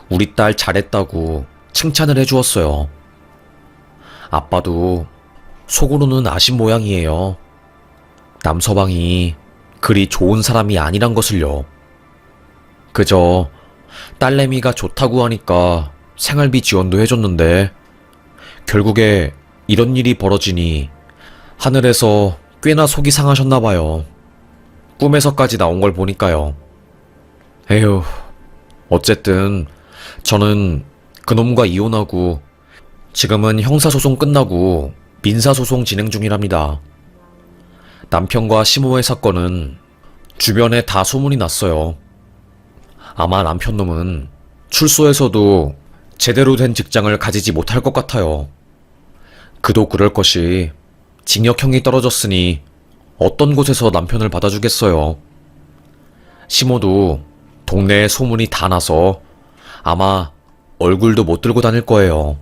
우리 딸 잘했다고 칭찬을 해주었어요. 아빠도 속으로는 아신 모양이에요. 남서방이 그리 좋은 사람이 아니란 것을요. 그저 딸내미가 좋다고 하니까 생활비 지원도 해줬는데 결국에 이런 일이 벌어지니 하늘에서 꽤나 속이 상하셨나봐요. 꿈에서까지 나온 걸 보니까요. 에휴, 어쨌든 저는 그놈과 이혼하고 지금은 형사소송 끝나고 민사소송 진행 중이랍니다. 남편과 시모의 사건은 주변에 다 소문이 났어요. 아마 남편 놈은 출소해서도 제대로 된 직장을 가지지 못할 것 같아요. 그도 그럴 것이 징역형이 떨어졌으니 어떤 곳에서 남편을 받아주겠어요. 시모도 동네에 소문이 다 나서 아마 얼굴도 못 들고 다닐 거예요.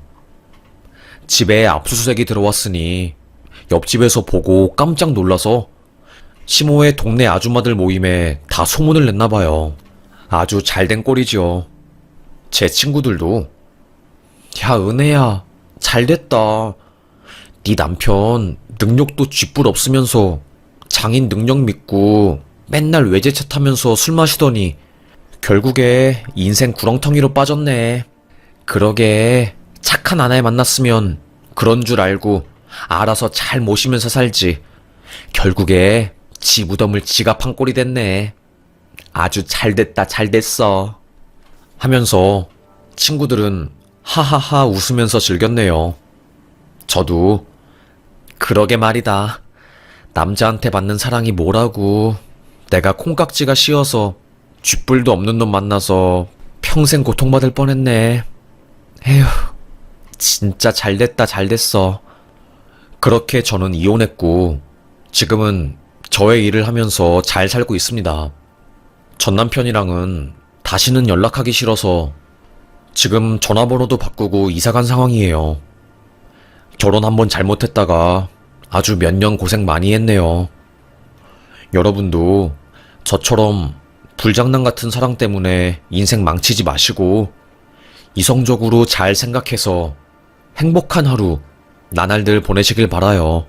집에 압수수색이 들어왔으니 옆집에서 보고 깜짝 놀라서 시모의 동네 아줌마들 모임에 다 소문을 냈나봐요. 아주 잘된 꼴이지요. 제 친구들도 야 은혜야 잘됐다. 네 남편 능력도 쥐뿔 없으면서 장인 능력 믿고 맨날 외제차 타면서 술 마시더니 결국에 인생 구렁텅이로 빠졌네. 그러게 착한 아내 만났으면 그런 줄 알고 알아서 잘 모시면서 살지. 결국에 지 무덤을 지가 판 꼴이 됐네. 아주 잘됐다 잘됐어 하면서 친구들은 하하하 웃으면서 즐겼네요. 저도 그러게 말이다. 남자한테 받는 사랑이 뭐라고. 내가 콩깍지가 씌어서 쥐뿔도 없는 놈 만나서 평생 고통받을 뻔했네. 에휴, 진짜 잘됐다 잘됐어. 그렇게 저는 이혼했고 지금은 저의 일을 하면서 잘 살고 있습니다. 전 남편이랑은 다시는 연락하기 싫어서 지금 전화번호도 바꾸고 이사간 상황이에요. 결혼 한번 잘못했다가 아주 몇 년 고생 많이 했네요. 여러분도 저처럼 불장난 같은 사랑 때문에 인생 망치지 마시고 이성적으로 잘 생각해서 행복한 하루 나날들 보내시길 바라요.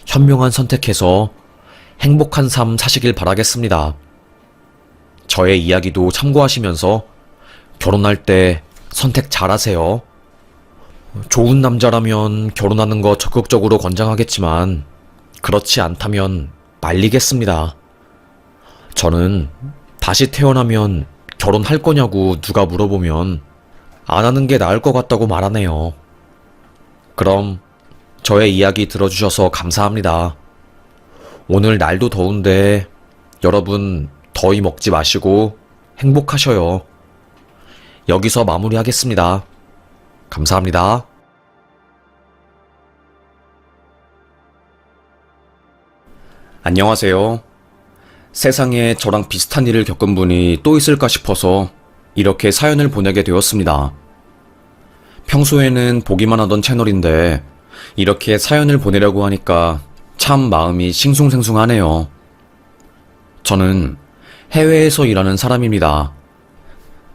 현명한 선택해서 행복한 삶 사시길 바라겠습니다. 저의 이야기도 참고하시면서 결혼할 때 선택 잘하세요. 좋은 남자라면 결혼하는 거 적극적으로 권장하겠지만 그렇지 않다면 말리겠습니다. 저는 다시 태어나면 결혼할 거냐고 누가 물어보면 안 하는 게 나을 것 같다고 말하네요. 그럼 저의 이야기 들어주셔서 감사합니다. 오늘 날도 더운데 여러분 더위 먹지 마시고 행복하셔요. 여기서 마무리하겠습니다. 감사합니다. 안녕하세요. 세상에 저랑 비슷한 일을 겪은 분이 또 있을까 싶어서 이렇게 사연을 보내게 되었습니다. 평소에는 보기만 하던 채널인데 이렇게 사연을 보내려고 하니까 참 마음이 싱숭생숭하네요. 저는 해외에서 일하는 사람입니다.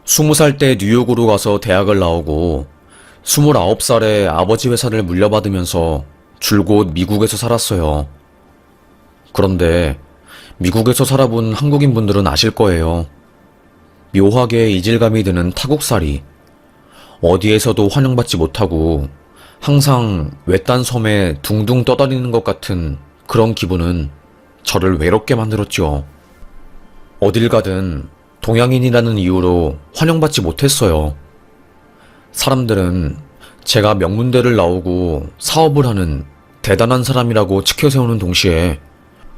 20살 때 뉴욕으로 가서 대학을 나오고 29살에 아버지 회사를 물려받으면서 줄곧 미국에서 살았어요. 그런데 미국에서 살아본 한국인 분들은 아실 거예요. 묘하게 이질감이 드는 타국살이. 어디에서도 환영받지 못하고 항상 외딴 섬에 둥둥 떠다니는 것 같은 그런 기분은 저를 외롭게 만들었죠. 어딜 가든 동양인이라는 이유로 환영받지 못했어요. 사람들은 제가 명문대를 나오고 사업을 하는 대단한 사람이라고 치켜세우는 동시에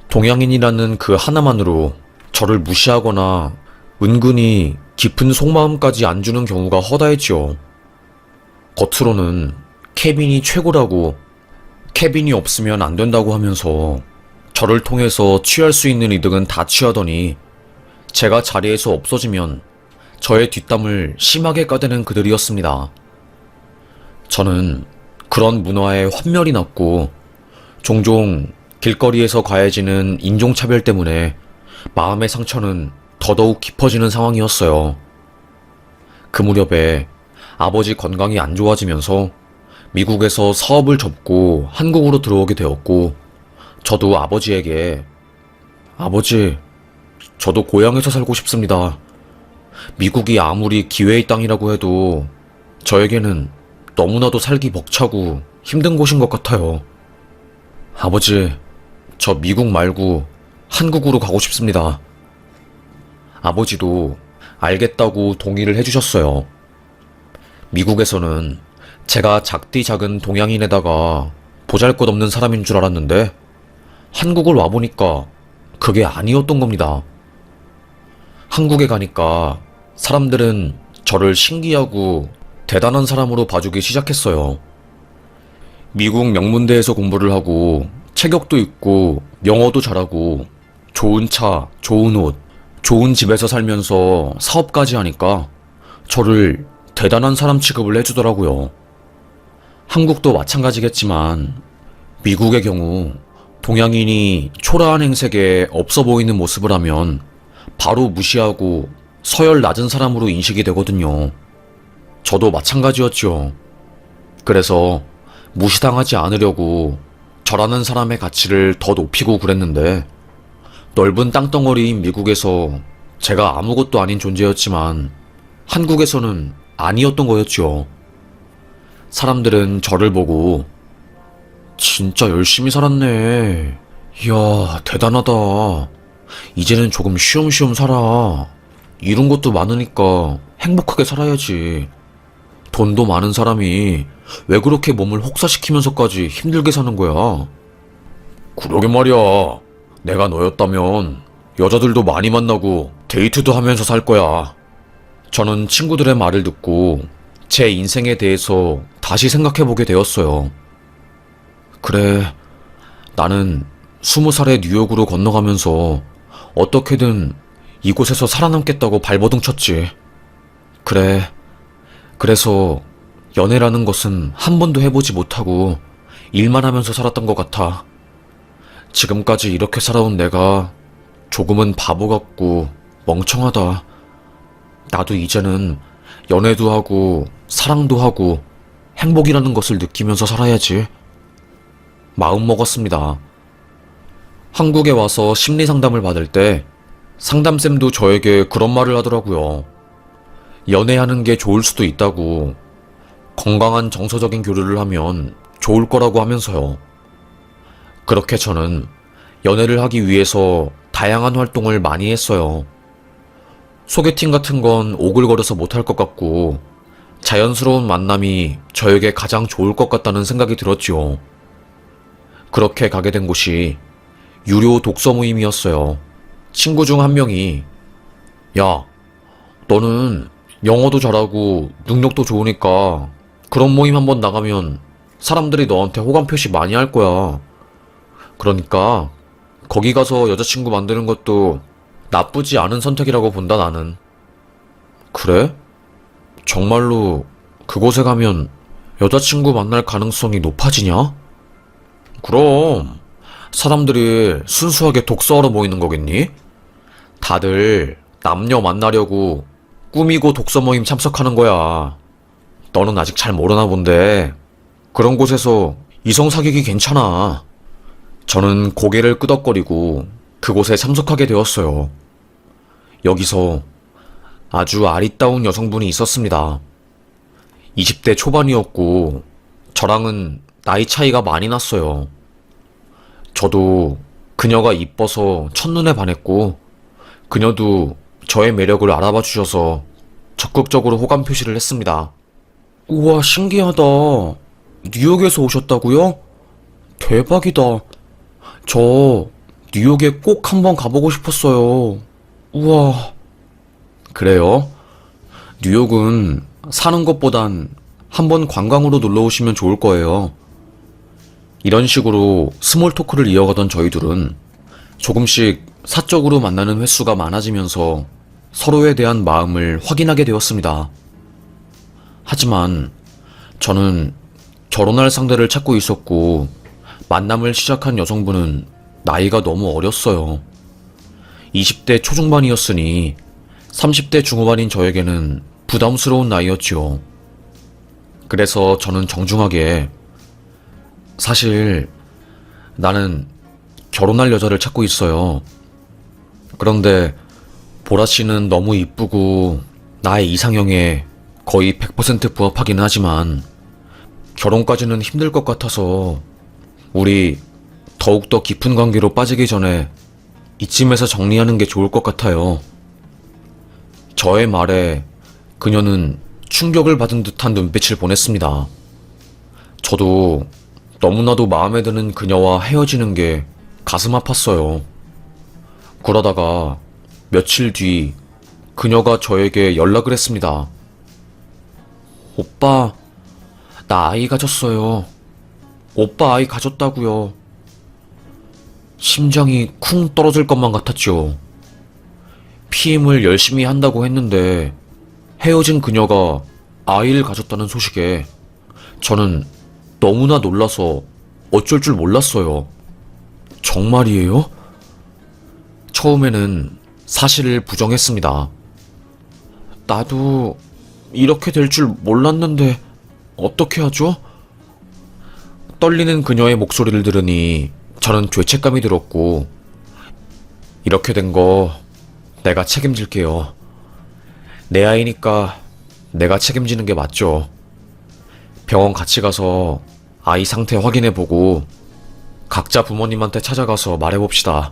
동양인이라는 그 하나만으로 저를 무시하거나 은근히 깊은 속마음까지 안 주는 경우가 허다했죠. 겉으로는 케빈이 최고라고 케빈이 없으면 안 된다고 하면서 저를 통해서 취할 수 있는 이득은 다 취하더니 제가 자리에서 없어지면 저의 뒷담을 심하게 까대는 그들이었습니다. 저는 그런 문화에 환멸이 났고 종종 길거리에서 가해지는 인종차별 때문에 마음의 상처는 더더욱 깊어지는 상황이었어요. 그 무렵에 아버지 건강이 안 좋아지면서 미국에서 사업을 접고 한국으로 들어오게 되었고 저도 아버지에게 아버지, 저도 고향에서 살고 싶습니다. 미국이 아무리 기회의 땅이라고 해도 저에게는 너무나도 살기 벅차고 힘든 곳인 것 같아요. 아버지, 저 미국 말고 한국으로 가고 싶습니다. 아버지도 알겠다고 동의를 해주셨어요. 미국에서는 제가 작디 작은 동양인에다가 보잘것없는 사람인 줄 알았는데 한국을 와보니까 그게 아니었던 겁니다. 한국에 가니까 사람들은 저를 신기하고 대단한 사람으로 봐주기 시작했어요. 미국 명문대에서 공부를 하고 체격도 있고 영어도 잘하고 좋은 차, 좋은 옷, 좋은 집에서 살면서 사업까지 하니까 저를 대단한 사람 취급을 해주더라고요. 한국도 마찬가지겠지만 미국의 경우 동양인이 초라한 행색에 없어 보이는 모습을 하면 바로 무시하고 서열 낮은 사람으로 인식이 되거든요. 저도 마찬가지였죠. 그래서 무시당하지 않으려고 저라는 사람의 가치를 더 높이고 그랬는데 넓은 땅덩어리인 미국에서 제가 아무것도 아닌 존재였지만 한국에서는 아니었던 거였죠. 사람들은 저를 보고 진짜 열심히 살았네. 이야, 대단하다. 이제는 조금 쉬엄쉬엄 살아. 이룬 것도 많으니까 행복하게 살아야지. 돈도 많은 사람이 왜 그렇게 몸을 혹사시키면서까지 힘들게 사는 거야? 그러게 말이야. 내가 너였다면 여자들도 많이 만나고 데이트도 하면서 살 거야. 저는 친구들의 말을 듣고 제 인생에 대해서 다시 생각해보게 되었어요. 그래, 나는 20살에 뉴욕으로 건너가면서 어떻게든 이곳에서 살아남겠다고 발버둥 쳤지. 그래, 그래서 연애라는 것은 한 번도 해보지 못하고 일만 하면서 살았던 것 같아. 지금까지 이렇게 살아온 내가 조금은 바보 같고 멍청하다. 나도 이제는 연애도 하고 사랑도 하고 행복이라는 것을 느끼면서 살아야지. 마음 먹었습니다. 한국에 와서 심리 상담을 받을 때 상담쌤도 저에게 그런 말을 하더라고요. 연애하는 게 좋을 수도 있다고. 건강한 정서적인 교류를 하면 좋을 거라고 하면서요. 그렇게 저는 연애를 하기 위해서 다양한 활동을 많이 했어요. 소개팅 같은 건 오글거려서 못할 것 같고 자연스러운 만남이 저에게 가장 좋을 것 같다는 생각이 들었지요. 그렇게 가게 된 곳이 유료 독서 모임이었어요. 친구 중 한 명이 야, 너는 영어도 잘하고 능력도 좋으니까 그런 모임 한번 나가면 사람들이 너한테 호감 표시 많이 할 거야. 그러니까 거기 가서 여자친구 만드는 것도 나쁘지 않은 선택이라고 본다, 나는. 그래? 정말로 그곳에 가면 여자친구 만날 가능성이 높아지냐? 그럼 사람들이 순수하게 독서하러 모이는 거겠니? 다들 남녀 만나려고 꾸미고 독서 모임 참석하는 거야. 너는 아직 잘 모르나 본데 그런 곳에서 이성 사귀기 괜찮아. 저는 고개를 끄덕거리고 그곳에 참석하게 되었어요. 여기서 아주 아리따운 여성분이 있었습니다. 20대 초반이었고 저랑은 나이 차이가 많이 났어요. 저도 그녀가 이뻐서 첫눈에 반했고 그녀도 저의 매력을 알아봐 주셔서 적극적으로 호감 표시를 했습니다. 우와, 신기하다. 뉴욕에서 오셨다고요? 대박이다. 저 뉴욕에 꼭 한번 가보고 싶었어요. 우와. 그래요? 뉴욕은 사는 것보단 한번 관광으로 놀러 오시면 좋을 거예요. 이런 식으로 스몰 토크를 이어가던 저희들은 조금씩 사적으로 만나는 횟수가 많아지면서 서로에 대한 마음을 확인하게 되었습니다. 하지만 저는 결혼할 상대를 찾고 있었고 만남을 시작한 여성분은 나이가 너무 어렸어요. 20대 초중반이었으니 30대 중후반인 저에게는 부담스러운 나이였지요. 그래서 저는 정중하게 사실 나는 결혼할 여자를 찾고 있어요. 그런데 보라 씨는 너무 이쁘고 나의 이상형에 거의 100% 부합하기는 하지만 결혼까지는 힘들 것 같아서 우리 더욱더 깊은 관계로 빠지기 전에 이쯤에서 정리하는 게 좋을 것 같아요. 저의 말에 그녀는 충격을 받은 듯한 눈빛을 보냈습니다. 저도 너무나도 마음에 드는 그녀와 헤어지는 게 가슴 아팠어요. 그러다가 며칠 뒤 그녀가 저에게 연락을 했습니다. 오빠, 나 아이 가졌어요. 오빠 아이 가졌다고요. 심장이 쿵 떨어질 것만 같았죠. 피임을 열심히 한다고 했는데 헤어진 그녀가 아이를 가졌다는 소식에 저는 너무나 놀라서 어쩔 줄 몰랐어요. 정말이에요? 처음에는 사실을 부정했습니다. 나도 이렇게 될 줄 몰랐는데 어떻게 하죠? 떨리는 그녀의 목소리를 들으니 저는 죄책감이 들었고, 이렇게 된 거 내가 책임질게요. 내 아이니까 내가 책임지는 게 맞죠. 병원 같이 가서 아이 상태 확인해보고 각자 부모님한테 찾아가서 말해봅시다.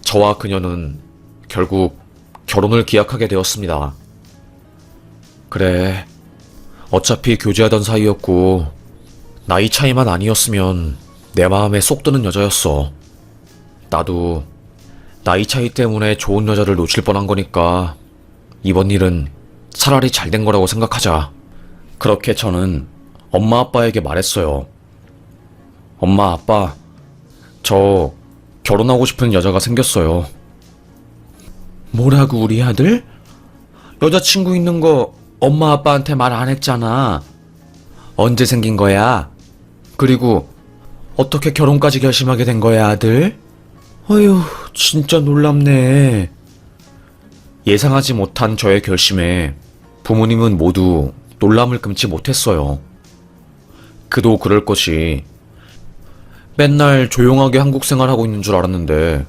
저와 그녀는 결국 결혼을 기약하게 되었습니다. 그래, 어차피 교제하던 사이였고 나이 차이만 아니었으면 내 마음에 쏙 드는 여자였어. 나도 나이 차이 때문에 좋은 여자를 놓칠 뻔한 거니까 이번 일은 차라리 잘 된 거라고 생각하자. 그렇게 저는 엄마 아빠에게 말했어요. 엄마 아빠, 저 결혼하고 싶은 여자가 생겼어요. 뭐라고 우리 아들? 여자친구 있는 거 엄마 아빠한테 말 안 했잖아. 언제 생긴 거야? 그리고 어떻게 결혼까지 결심하게 된 거야, 아들? 어휴, 진짜 놀랍네. 예상하지 못한 저의 결심에 부모님은 모두 놀람을 금치 못했어요. 그도 그럴 것이 맨날 조용하게 한국 생활하고 있는 줄 알았는데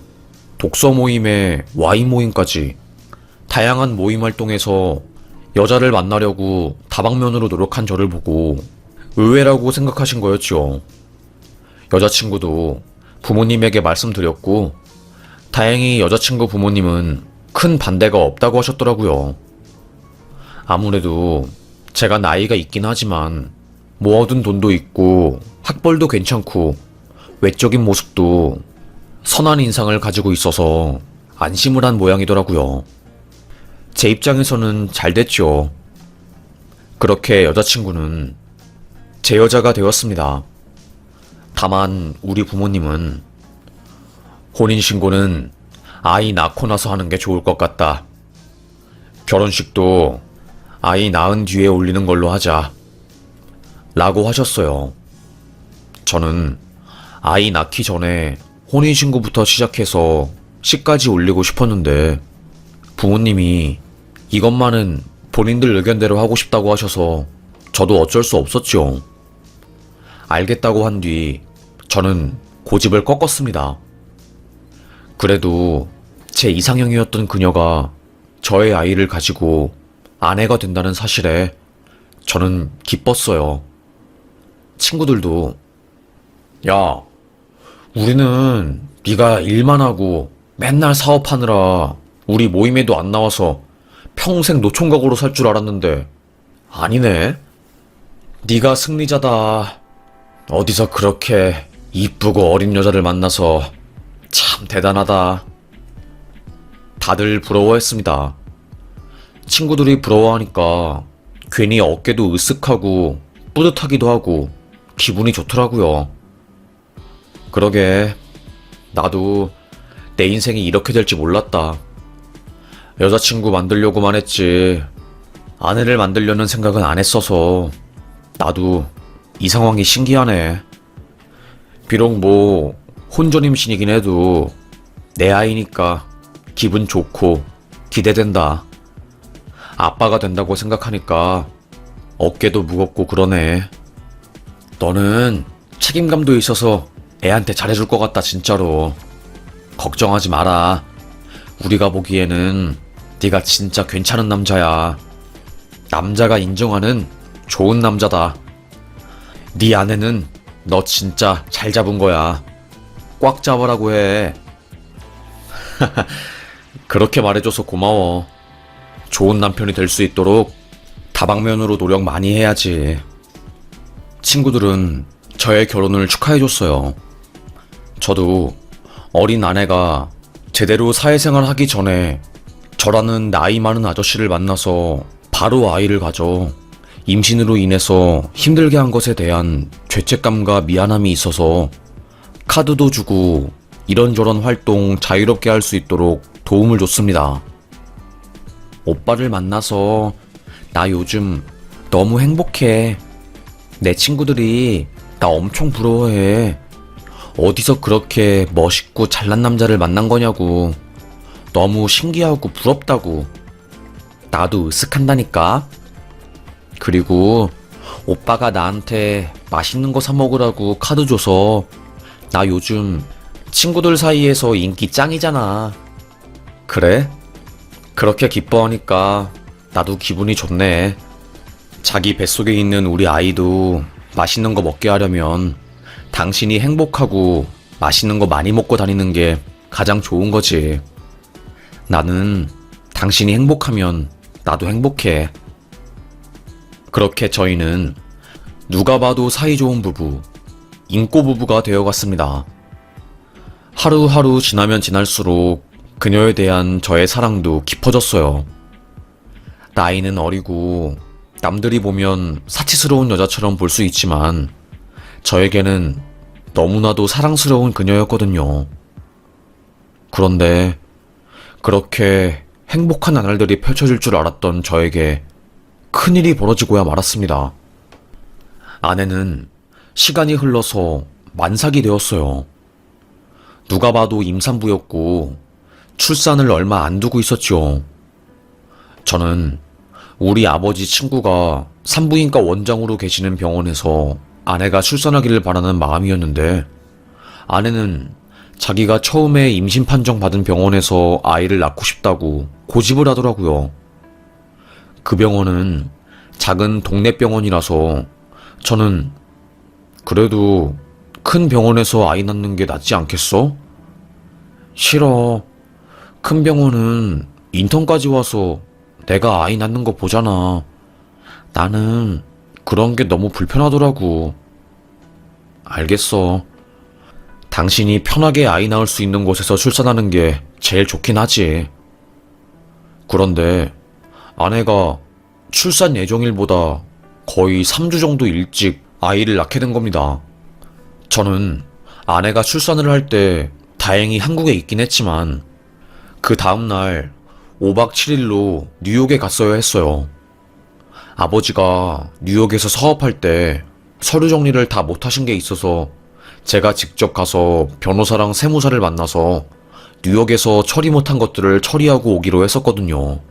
독서 모임에 와인 모임까지 다양한 모임 활동에서 여자를 만나려고 다방면으로 노력한 저를 보고 의외라고 생각하신 거였죠. 여자친구도 부모님에게 말씀드렸고 다행히 여자친구 부모님은 큰 반대가 없다고 하셨더라고요. 아무래도 제가 나이가 있긴 하지만 모아둔 돈도 있고 학벌도 괜찮고 외적인 모습도 선한 인상을 가지고 있어서 안심을 한 모양이더라고요. 제 입장에서는 잘 됐죠. 그렇게 여자친구는 제 여자가 되었습니다. 다만 우리 부모님은 혼인신고는 아이 낳고 나서 하는 게 좋을 것 같다. 결혼식도 아이 낳은 뒤에 올리는 걸로 하자. 라고 하셨어요. 저는 아이 낳기 전에 혼인신고부터 시작해서 시까지 올리고 싶었는데 부모님이 이것만은 본인들 의견대로 하고 싶다고 하셔서 저도 어쩔 수 없었죠. 알겠다고 한 뒤 저는 고집을 꺾었습니다. 그래도 제 이상형이었던 그녀가 저의 아이를 가지고 아내가 된다는 사실에 저는 기뻤어요. 친구들도 야, 우리는 네가 일만 하고 맨날 사업하느라 우리 모임에도 안 나와서 평생 노총각으로 살 줄 알았는데 아니네. 네가 승리자다. 어디서 그렇게 이쁘고 어린 여자를 만나서 참 대단하다. 다들 부러워했습니다. 친구들이 부러워하니까 괜히 어깨도 으쓱하고 뿌듯하기도 하고 기분이 좋더라고요. 그러게, 나도 내 인생이 이렇게 될지 몰랐다. 여자친구 만들려고만 했지 아내를 만들려는 생각은 안 했어서 나도 이 상황이 신기하네. 비록 뭐 혼전임신이긴 해도 내 아이니까 기분 좋고 기대된다. 아빠가 된다고 생각하니까 어깨도 무겁고 그러네. 너는 책임감도 있어서 애한테 잘해줄 것 같다, 진짜로. 걱정하지 마라. 우리가 보기에는 네가 진짜 괜찮은 남자야. 남자가 인정하는 좋은 남자다. 네 아내는 너 진짜 잘 잡은 거야. 꽉 잡으라고 해. 그렇게 말해줘서 고마워. 좋은 남편이 될 수 있도록 다방면으로 노력 많이 해야지. 친구들은 저의 결혼을 축하해줬어요. 저도 어린 아내가 제대로 사회생활 하기 전에 저라는 나이 많은 아저씨를 만나서 바로 아이를 가져 임신으로 인해서 힘들게 한 것에 대한 죄책감과 미안함이 있어서 카드도 주고 이런저런 활동 자유롭게 할 수 있도록 도움을 줬습니다. 오빠를 만나서 나 요즘 너무 행복해. 내 친구들이 나 엄청 부러워해. 어디서 그렇게 멋있고 잘난 남자를 만난 거냐고. 너무 신기하고 부럽다고. 나도 으쓱한다니까. 그리고 오빠가 나한테 맛있는 거 사 먹으라고 카드 줘서 나 요즘 친구들 사이에서 인기 짱이잖아. 그래? 그렇게 기뻐하니까 나도 기분이 좋네. 자기 뱃속에 있는 우리 아이도 맛있는 거 먹게 하려면 당신이 행복하고 맛있는 거 많이 먹고 다니는 게 가장 좋은 거지. 나는 당신이 행복하면 나도 행복해. 그렇게 저희는 누가 봐도 사이좋은 부부, 인꼬 부부가 되어갔습니다. 하루하루 지나면 지날수록 그녀에 대한 저의 사랑도 깊어졌어요. 나이는 어리고 남들이 보면 사치스러운 여자처럼 볼 수 있지만 저에게는 너무나도 사랑스러운 그녀였거든요. 그런데 그렇게 행복한 나날들이 펼쳐질 줄 알았던 저에게 큰일이 벌어지고야 말았습니다. 아내는 시간이 흘러서 만삭이 되었어요. 누가 봐도 임산부였고 출산을 얼마 안 두고 있었죠. 저는 우리 아버지 친구가 산부인과 원장으로 계시는 병원에서 아내가 출산하기를 바라는 마음이었는데 아내는 자기가 처음에 임신 판정 받은 병원에서 아이를 낳고 싶다고 고집을 하더라고요. 그 병원은 작은 동네 병원이라서 저는 그래도 큰 병원에서 아이 낳는 게 낫지 않겠어? 싫어. 큰 병원은 인턴까지 와서 내가 아이 낳는 거 보잖아. 나는 그런 게 너무 불편하더라고. 알겠어. 당신이 편하게 아이 낳을 수 있는 곳에서 출산하는 게 제일 좋긴 하지. 그런데 아내가 출산 예정일보다 거의 3주 정도 일찍 아이를 낳게 된 겁니다. 저는 아내가 출산을 할 때 다행히 한국에 있긴 했지만 그 다음날 5박 7일로 뉴욕에 갔어야 했어요. 아버지가 뉴욕에서 사업할 때 서류 정리를 다 못하신 게 있어서 제가 직접 가서 변호사랑 세무사를 만나서 뉴욕에서 처리 못한 것들을 처리하고 오기로 했었거든요.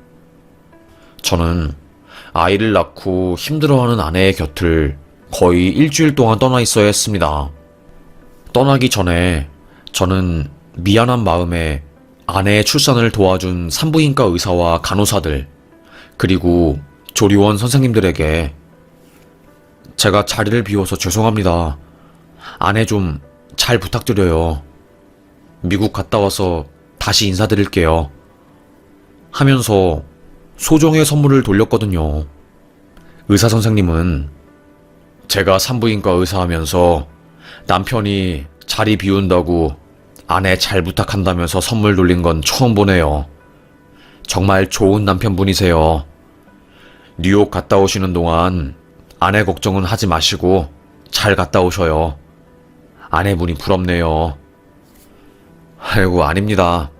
저는 아이를 낳고 힘들어하는 아내의 곁을 거의 일주일 동안 떠나 있어야 했습니다. 떠나기 전에 저는 미안한 마음에 아내의 출산을 도와준 산부인과 의사와 간호사들, 그리고 조리원 선생님들에게 제가 자리를 비워서 죄송합니다. 아내 좀 잘 부탁드려요. 미국 갔다 와서 다시 인사드릴게요. 하면서 소정의 선물을 돌렸거든요. 의사 선생님은 제가 산부인과 의사하면서 남편이 자리 비운다고 아내 잘 부탁한다면서 선물 돌린 건 처음 보네요. 정말 좋은 남편분이세요. 뉴욕 갔다 오시는 동안 아내 걱정은 하지 마시고 잘 갔다 오셔요. 아내분이 부럽네요. 아이고, 아닙니다.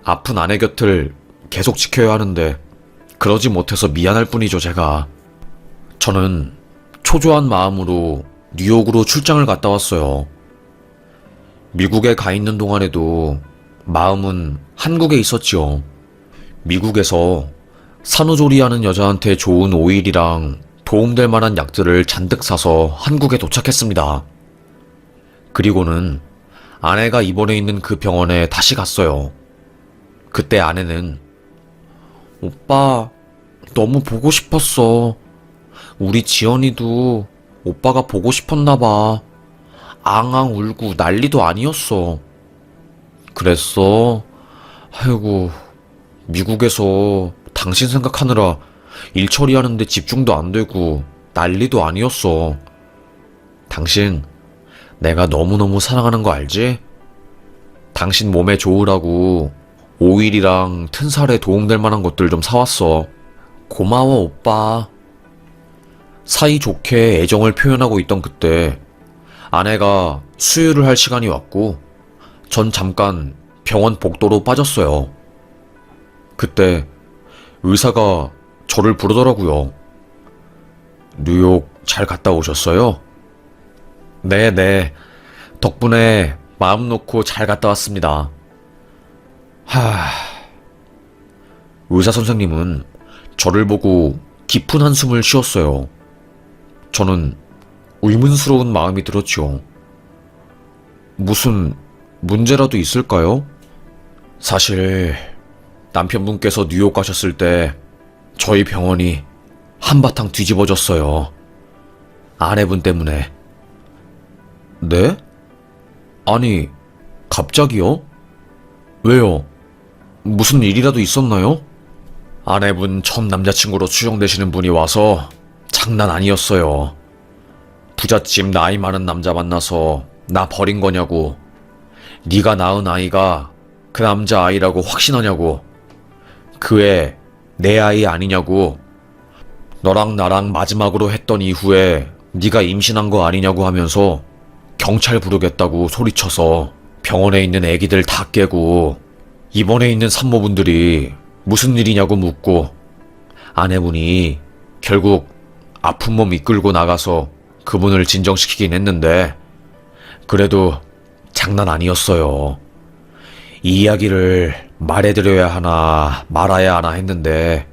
아픈 아내 곁을 계속 지켜야 하는데 그러지 못해서 미안할 뿐이죠, 제가. 저는 초조한 마음으로 뉴욕으로 출장을 갔다 왔어요. 미국에 가 있는 동안에도 마음은 한국에 있었지요. 미국에서 산후조리하는 여자한테 좋은 오일이랑 도움될 만한 약들을 잔뜩 사서 한국에 도착했습니다. 그리고는 아내가 입원해 있는 그 병원에 다시 갔어요. 그때 아내는 오빠, 너무 보고 싶었어. 우리 지연이도 오빠가 보고 싶었나 봐. 앙앙 울고 난리도 아니었어. 그랬어? 아이고, 미국에서 당신 생각하느라 일 처리하는데 집중도 안 되고 난리도 아니었어. 당신, 내가 너무너무 사랑하는 거 알지? 당신 몸에 좋으라고 오일이랑 튼살에 도움될 만한 것들 좀 사왔어. 고마워, 오빠. 사이좋게 애정을 표현하고 있던 그때 아내가 수유를 할 시간이 왔고 전 잠깐 병원 복도로 빠졌어요. 그때 의사가 저를 부르더라고요. 뉴욕 잘 갔다 오셨어요? 네네. 덕분에 마음 놓고 잘 갔다 왔습니다. 의사 선생님은 저를 보고 깊은 한숨을 쉬었어요. 저는 의문스러운 마음이 들었죠. 무슨 문제라도 있을까요? 사실 남편분께서 뉴욕 가셨을 때 저희 병원이 한바탕 뒤집어졌어요. 아내분 때문에. 네? 아니, 갑자기요? 왜요? 무슨 일이라도 있었나요? 아내분 전 남자친구로 추정되시는 분이 와서 장난 아니었어요. 부잣집 나이 많은 남자 만나서 나 버린 거냐고, 네가 낳은 아이가 그 남자 아이라고 확신하냐고, 그 애 내 아이 아니냐고, 너랑 나랑 마지막으로 했던 이후에 네가 임신한 거 아니냐고 하면서 경찰 부르겠다고 소리쳐서 병원에 있는 애기들 다 깨고 입원해 있는 산모분들이 무슨 일이냐고 묻고 아내분이 결국 아픈 몸 이끌고 나가서 그분을 진정시키긴 했는데 그래도 장난 아니었어요. 이 이야기를 말해드려야 하나 말아야 하나 했는데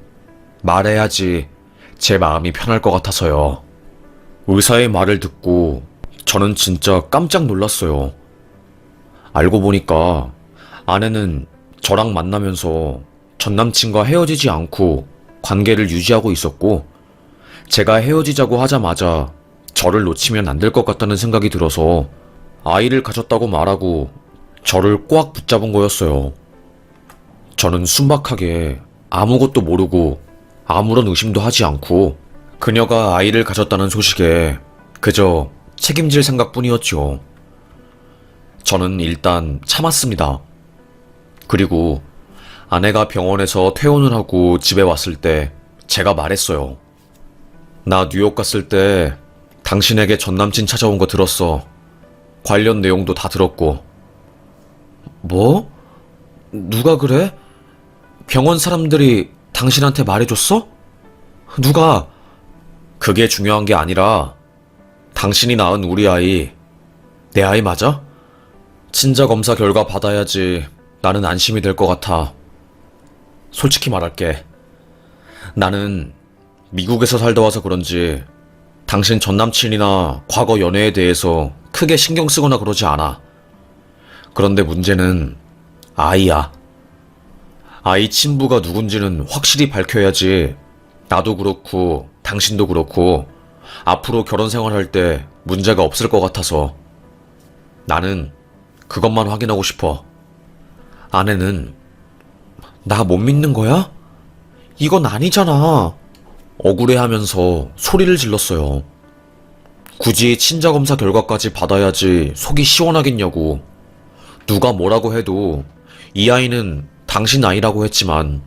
말해야지 제 마음이 편할 것 같아서요. 의사의 말을 듣고 저는 진짜 깜짝 놀랐어요. 알고 보니까 아내는 저랑 만나면서 전남친과 헤어지지 않고 관계를 유지하고 있었고 제가 헤어지자고 하자마자 저를 놓치면 안 될 것 같다는 생각이 들어서 아이를 가졌다고 말하고 저를 꽉 붙잡은 거였어요. 저는 순박하게 아무것도 모르고 아무런 의심도 하지 않고 그녀가 아이를 가졌다는 소식에 그저 책임질 생각뿐이었죠. 저는 일단 참았습니다. 그리고 아내가 병원에서 퇴원을 하고 집에 왔을 때 제가 말했어요. 나 뉴욕 갔을 때 당신에게 전남친 찾아온 거 들었어. 관련 내용도 다 들었고. 뭐? 누가 그래? 병원 사람들이 당신한테 말해줬어? 누가? 그게 중요한 게 아니라 당신이 낳은 우리 아이, 내 아이 맞아? 친자 검사 결과 받아야지 나는 안심이 될 것 같아. 솔직히 말할게. 나는 미국에서 살다 와서 그런지 당신 전남친이나 과거 연애에 대해서 크게 신경 쓰거나 그러지 않아. 그런데 문제는 아이야. 아이 친부가 누군지는 확실히 밝혀야지 나도 그렇고 당신도 그렇고 앞으로 결혼 생활할 때 문제가 없을 것 같아서 나는 그것만 확인하고 싶어. 아내는 나 못 믿는 거야? 이건 아니잖아. 억울해하면서 소리를 질렀어요. 굳이 친자검사 결과까지 받아야지 속이 시원하겠냐고. 누가 뭐라고 해도 이 아이는 당신 아이라고 했지만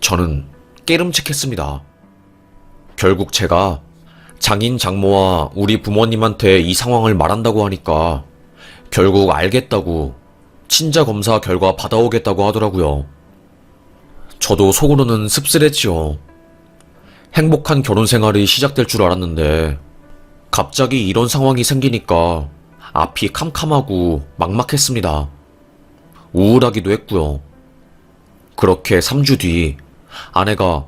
저는 깨름칙했습니다. 결국 제가 장인 장모와 우리 부모님한테 이 상황을 말한다고 하니까 결국 알겠다고 친자검사 결과 받아오겠다고 하더라고요. 저도 속으로는 씁쓸했지요. 행복한 결혼 생활이 시작될 줄 알았는데 갑자기 이런 상황이 생기니까 앞이 캄캄하고 막막했습니다. 우울하기도 했고요. 그렇게 3주 뒤 아내가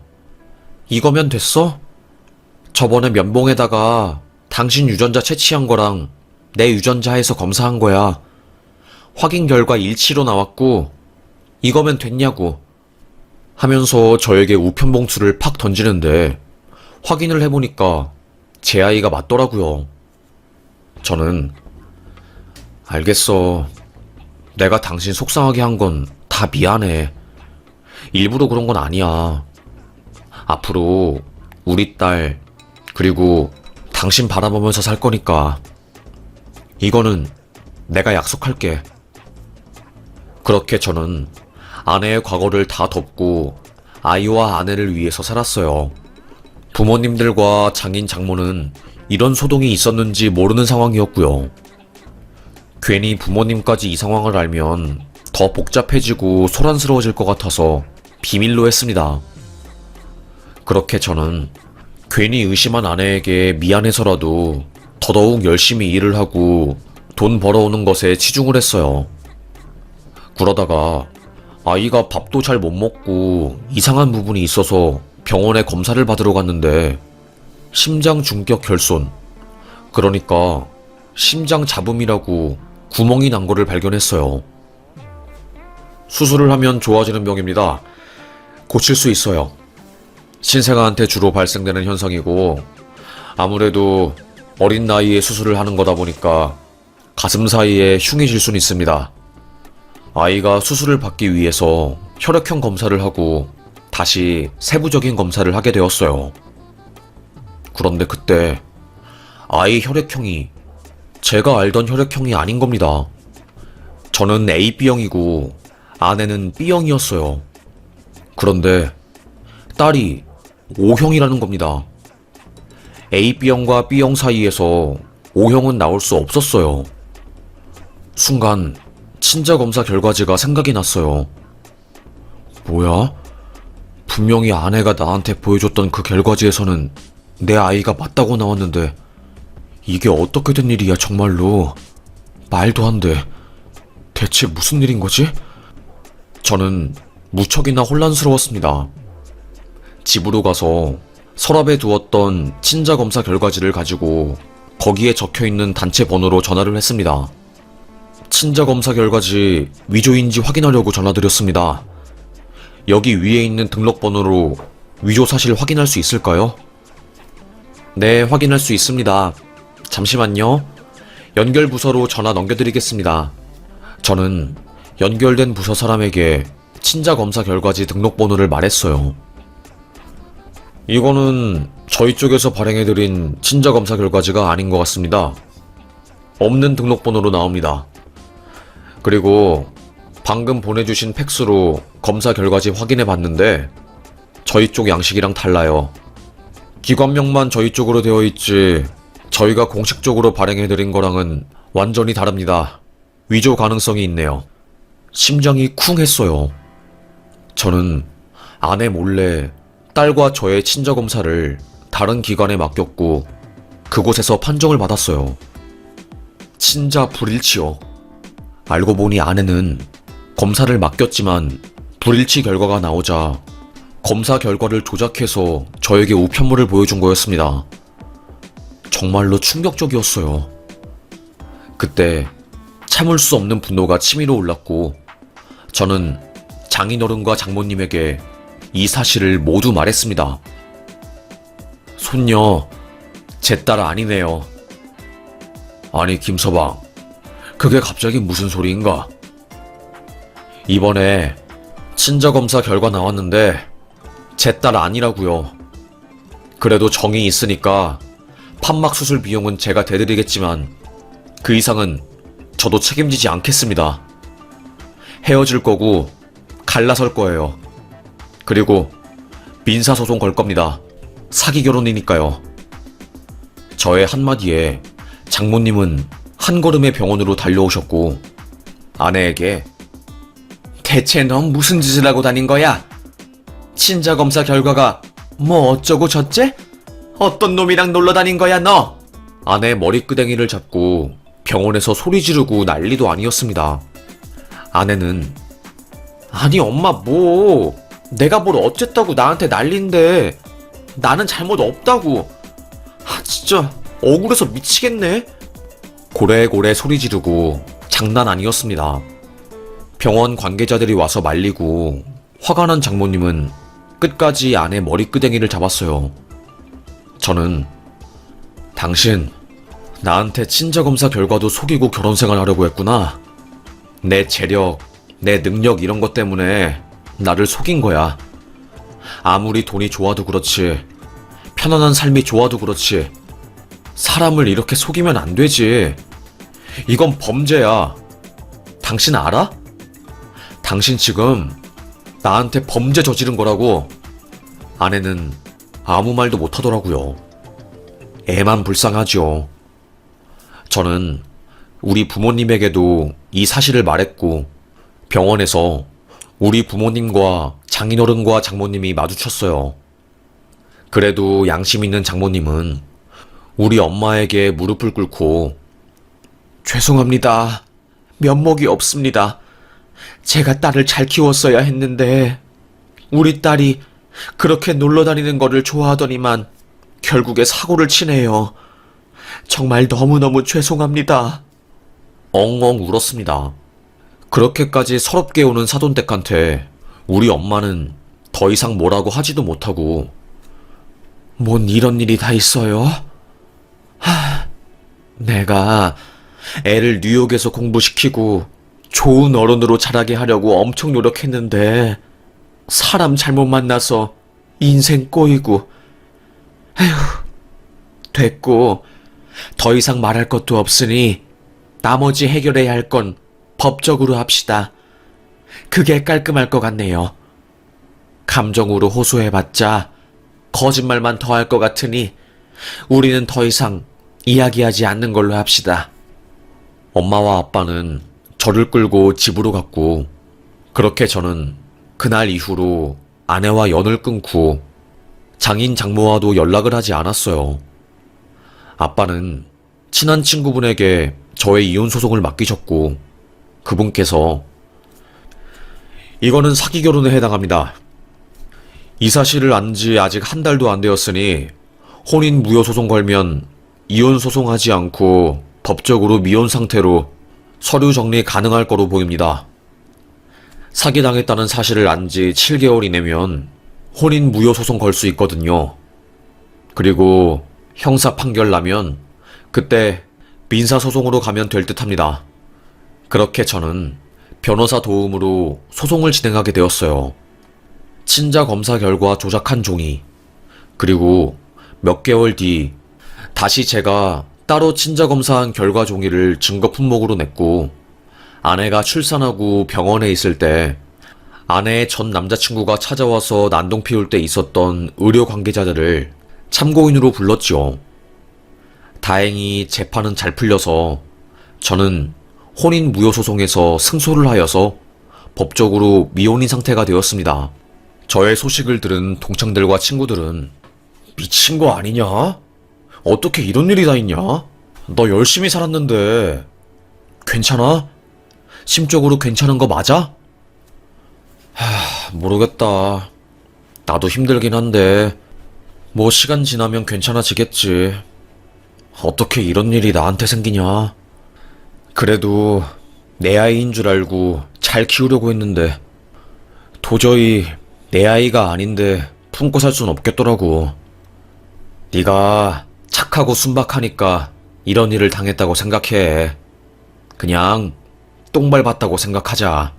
이거면 됐어? 저번에 면봉에다가 당신 유전자 채취한 거랑 내 유전자 해서 검사한 거야. 확인 결과 일치로 나왔고 이거면 됐냐고. 하면서 저에게 우편봉투를 팍 던지는데 확인을 해보니까 제 아이가 맞더라고요. 저는 알겠어. 내가 당신 속상하게 한 건 다 미안해. 일부러 그런 건 아니야. 앞으로 우리 딸 그리고 당신 바라보면서 살 거니까 이거는 내가 약속할게. 그렇게 저는 아내의 과거를 다 덮고 아이와 아내를 위해서 살았어요. 부모님들과 장인 장모는 이런 소동이 있었는지 모르는 상황이었고요. 괜히 부모님까지 이 상황을 알면 더 복잡해지고 소란스러워질 것 같아서 비밀로 했습니다. 그렇게 저는 괜히 의심한 아내에게 미안해서라도 더더욱 열심히 일을 하고 돈 벌어오는 것에 치중을 했어요. 그러다가 아이가 밥도 잘 못 먹고 이상한 부분이 있어서 병원에 검사를 받으러 갔는데 심장 중격 결손, 그러니까 심장 잡음이라고 구멍이 난 거를 발견했어요. 수술을 하면 좋아지는 병입니다. 고칠 수 있어요. 신생아한테 주로 발생되는 현상이고 아무래도 어린 나이에 수술을 하는 거다 보니까 가슴 사이에 흉이 질 수는 있습니다. 아이가 수술을 받기 위해서 혈액형 검사를 하고 다시 세부적인 검사를 하게 되었어요. 그런데 그때 아이 혈액형이 제가 알던 혈액형이 아닌 겁니다. 저는 AB형이고 아내는 B형이었어요. 그런데 딸이 O형이라는 겁니다. AB형과 B형 사이에서 O형은 나올 수 없었어요. 순간 친자 검사 결과지가 생각이 났어요. 뭐야? 분명히 아내가 나한테 보여줬던 그 결과지에서는 내 아이가 맞다고 나왔는데 이게 어떻게 된 일이야 정말로. 말도 안 돼. 대체 무슨 일인 거지? 저는 무척이나 혼란스러웠습니다. 집으로 가서 서랍에 두었던 친자 검사 결과지를 가지고 거기에 적혀있는 단체 번호로 전화를 했습니다. 친자 검사 결과지 위조인지 확인하려고 전화드렸습니다. 여기 위에 있는 등록번호로 위조 사실 확인할 수 있을까요? 네, 확인할 수 있습니다. 잠시만요. 연결 부서로 전화 넘겨드리겠습니다. 저는 연결된 부서 사람에게 친자 검사 결과지 등록번호를 말했어요. 이거는 저희 쪽에서 발행해드린 친자 검사 결과지가 아닌 것 같습니다. 없는 등록번호로 나옵니다. 그리고 방금 보내주신 팩스로 검사 결과지 확인해 봤는데 저희 쪽 양식이랑 달라요. 기관명만 저희 쪽으로 되어 있지 저희가 공식적으로 발행해드린 거랑은 완전히 다릅니다. 위조 가능성이 있네요. 심장이 쿵 했어요. 저는 아내 몰래 딸과 저의 친자 검사를 다른 기관에 맡겼고 그곳에서 판정을 받았어요. 친자 불일치요. 알고 보니 아내는 검사를 맡겼지만 불일치 결과가 나오자 검사 결과를 조작해서 저에게 우편물을 보여준 거였습니다. 정말로 충격적이었어요. 그때 참을 수 없는 분노가 치밀어 올랐고 저는 장인어른과 장모님에게 이 사실을 모두 말했습니다. 손녀, 제 딸 아니네요. 아니 김서방, 그게 갑자기 무슨 소리인가? 이번에 친자검사 결과 나왔는데 제 딸 아니라고요. 그래도 정이 있으니까 판막 수술 비용은 제가 대드리겠지만 그 이상은 저도 책임지지 않겠습니다. 헤어질 거고 갈라설 거예요. 그리고 민사소송 걸 겁니다. 사기 결혼이니까요. 저의 한마디에 장모님은 한 걸음에 병원으로 달려오셨고 아내에게 대체 넌 무슨 짓을 하고 다닌 거야? 친자 검사 결과가 뭐 어쩌고 저째? 어떤 놈이랑 놀러 다닌 거야 너? 아내 머리끄댕이를 잡고 병원에서 소리 지르고 난리도 아니었습니다. 아내는 아니 엄마 뭐 내가 뭘 어쨌다고 나한테 난린데 나는 잘못 없다고. 아 진짜 억울해서 미치겠네. 고래고래 소리 지르고 장난 아니었습니다. 병원 관계자들이 와서 말리고 화가 난 장모님은 끝까지 아내 머리끄댕이를 잡았어요. 저는 당신 나한테 친자검사 결과도 속이고 결혼생활 하려고 했구나. 내 재력, 내 능력 이런 것 때문에 나를 속인 거야. 아무리 돈이 좋아도 그렇지, 편안한 삶이 좋아도 그렇지, 사람을 이렇게 속이면 안 되지. 이건 범죄야. 당신 알아? 당신 지금 나한테 범죄 저지른 거라고. 아내는 아무 말도 못하더라고요. 애만 불쌍하죠. 저는 우리 부모님에게도 이 사실을 말했고, 병원에서 우리 부모님과 장인어른과 장모님이 마주쳤어요. 그래도 양심 있는 장모님은 우리 엄마에게 무릎을 꿇고 죄송합니다. 면목이 없습니다. 제가 딸을 잘 키웠어야 했는데 우리 딸이 그렇게 놀러 다니는 거를 좋아하더니만 결국에 사고를 치네요. 정말 너무너무 죄송합니다. 엉엉 울었습니다. 그렇게까지 서럽게 우는 사돈댁한테 우리 엄마는 더 이상 뭐라고 하지도 못하고 뭔 이런 일이 다 있어요? 내가 애를 뉴욕에서 공부시키고 좋은 어른으로 자라게 하려고 엄청 노력했는데 사람 잘못 만나서 인생 꼬이고 에휴 됐고 더 이상 말할 것도 없으니 나머지 해결해야 할 건 법적으로 합시다. 그게 깔끔할 것 같네요. 감정으로 호소해봤자 거짓말만 더 할 것 같으니 우리는 더 이상 이야기하지 않는 걸로 합시다. 엄마와 아빠는 저를 끌고 집으로 갔고, 그렇게 저는 그날 이후로 아내와 연을 끊고 장인 장모와도 연락을 하지 않았어요. 아빠는 친한 친구분에게 저의 이혼 소송을 맡기셨고, 그분께서 이거는 사기 결혼에 해당합니다. 이 사실을 안 지 아직 한 달도 안 되었으니 혼인 무효 소송 걸면 이혼 소송하지 않고 법적으로 미혼 상태로 서류 정리 가능할 거로 보입니다. 사기당했다는 사실을 안 지 7개월 이내면 혼인 무효 소송 걸 수 있거든요. 그리고 형사 판결 나면 그때 민사 소송으로 가면 될 듯합니다. 그렇게 저는 변호사 도움으로 소송을 진행하게 되었어요. 친자 검사 결과 조작한 종이, 그리고 몇 개월 뒤 다시 제가 따로 친자 검사한 결과 종이를 증거 품목으로 냈고, 아내가 출산하고 병원에 있을 때 아내의 전 남자친구가 찾아와서 난동 피울 때 있었던 의료 관계자들을 참고인으로 불렀지요. 다행히 재판은 잘 풀려서 저는 혼인 무효 소송에서 승소를 하여서 법적으로 미혼인 상태가 되었습니다. 저의 소식을 들은 동창들과 친구들은 미친 거 아니냐? 어떻게 이런 일이 다 있냐? 너 열심히 살았는데 괜찮아? 심적으로 괜찮은 거 맞아? 모르겠다. 나도 힘들긴 한데 뭐 시간 지나면 괜찮아지겠지. 어떻게 이런 일이 나한테 생기냐? 그래도 내 아이인 줄 알고 잘 키우려고 했는데 도저히 내 아이가 아닌데 품고 살 순 없겠더라고. 네가 착하고 순박하니까 이런 일을 당했다고 생각해. 그냥 똥 밟았다고 생각하자.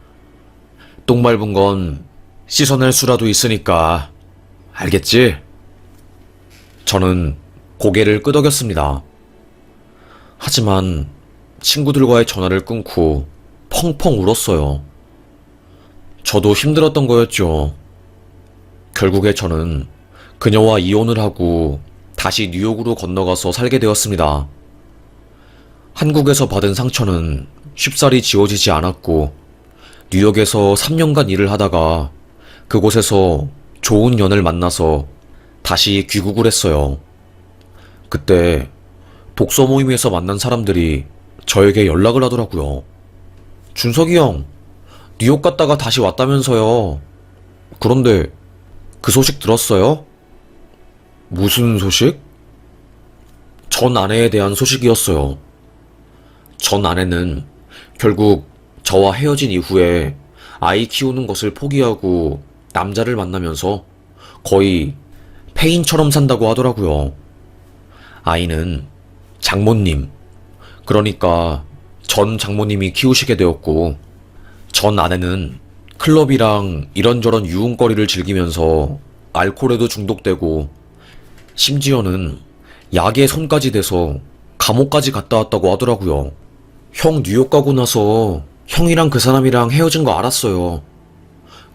똥 밟은 건 씻어낼 수라도 있으니까. 알겠지? 저는 고개를 끄덕였습니다. 하지만 친구들과의 전화를 끊고 펑펑 울었어요. 저도 힘들었던 거였죠. 결국에 저는 그녀와 이혼을 하고 다시 뉴욕으로 건너가서 살게 되었습니다. 한국에서 받은 상처는 쉽사리 지워지지 않았고, 뉴욕에서 3년간 일을 하다가 그곳에서 좋은 연을 만나서 다시 귀국을 했어요. 그때 독서 모임에서 만난 사람들이 저에게 연락을 하더라고요. 준석이 형, 뉴욕 갔다가 다시 왔다면서요. 그런데 그 소식 들었어요? 무슨 소식? 전 아내에 대한 소식이었어요. 전 아내는 결국 저와 헤어진 이후에 아이 키우는 것을 포기하고 남자를 만나면서 거의 폐인처럼 산다고 하더라고요. 아이는 장모님, 그러니까 전 장모님이 키우시게 되었고, 전 아내는 클럽이랑 이런저런 유흥거리를 즐기면서 알코올에도 중독되고, 심지어는 약에 손까지 대서 감옥까지 갔다 왔다고 하더라고요. 형 뉴욕 가고 나서 형이랑 그 사람이랑 헤어진 거 알았어요.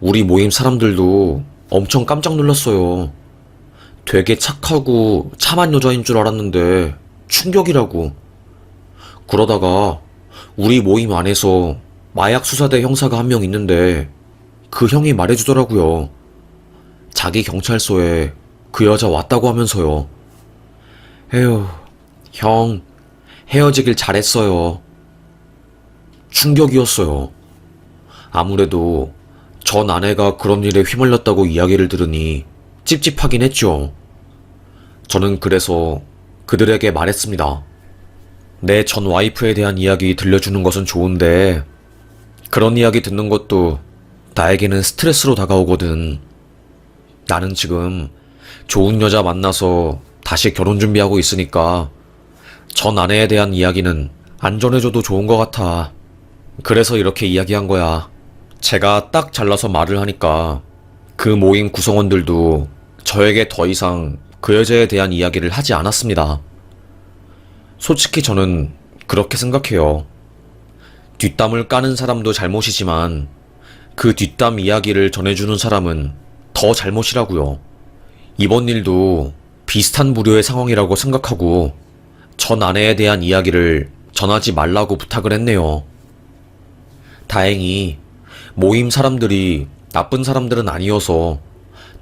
우리 모임 사람들도 엄청 깜짝 놀랐어요. 되게 착하고 참한 여자인 줄 알았는데 충격이라고. 그러다가 우리 모임 안에서 마약 수사대 형사가 한 명 있는데 그 형이 말해주더라고요. 자기 경찰서에 그 여자 왔다고 하면서요. 에휴, 형, 헤어지길 잘했어요. 충격이었어요. 아무래도 전 아내가 그런 일에 휘말렸다고 이야기를 들으니 찝찝하긴 했죠. 저는 그래서 그들에게 말했습니다. 내 전 와이프에 대한 이야기 들려주는 것은 좋은데 그런 이야기 듣는 것도 나에게는 스트레스로 다가오거든. 나는 지금 좋은 여자 만나서 다시 결혼 준비하고 있으니까 전 아내에 대한 이야기는 안 전해줘도 좋은 것 같아. 그래서 이렇게 이야기한 거야. 제가 딱 잘라서 말을 하니까 그 모임 구성원들도 저에게 더 이상 그 여자에 대한 이야기를 하지 않았습니다. 솔직히 저는 그렇게 생각해요. 뒷담을 까는 사람도 잘못이지만 그 뒷담 이야기를 전해주는 사람은 더 잘못이라고요. 이번 일도 비슷한 부류의 상황이라고 생각하고 전 아내에 대한 이야기를 전하지 말라고 부탁을 했네요. 다행히 모임 사람들이 나쁜 사람들은 아니어서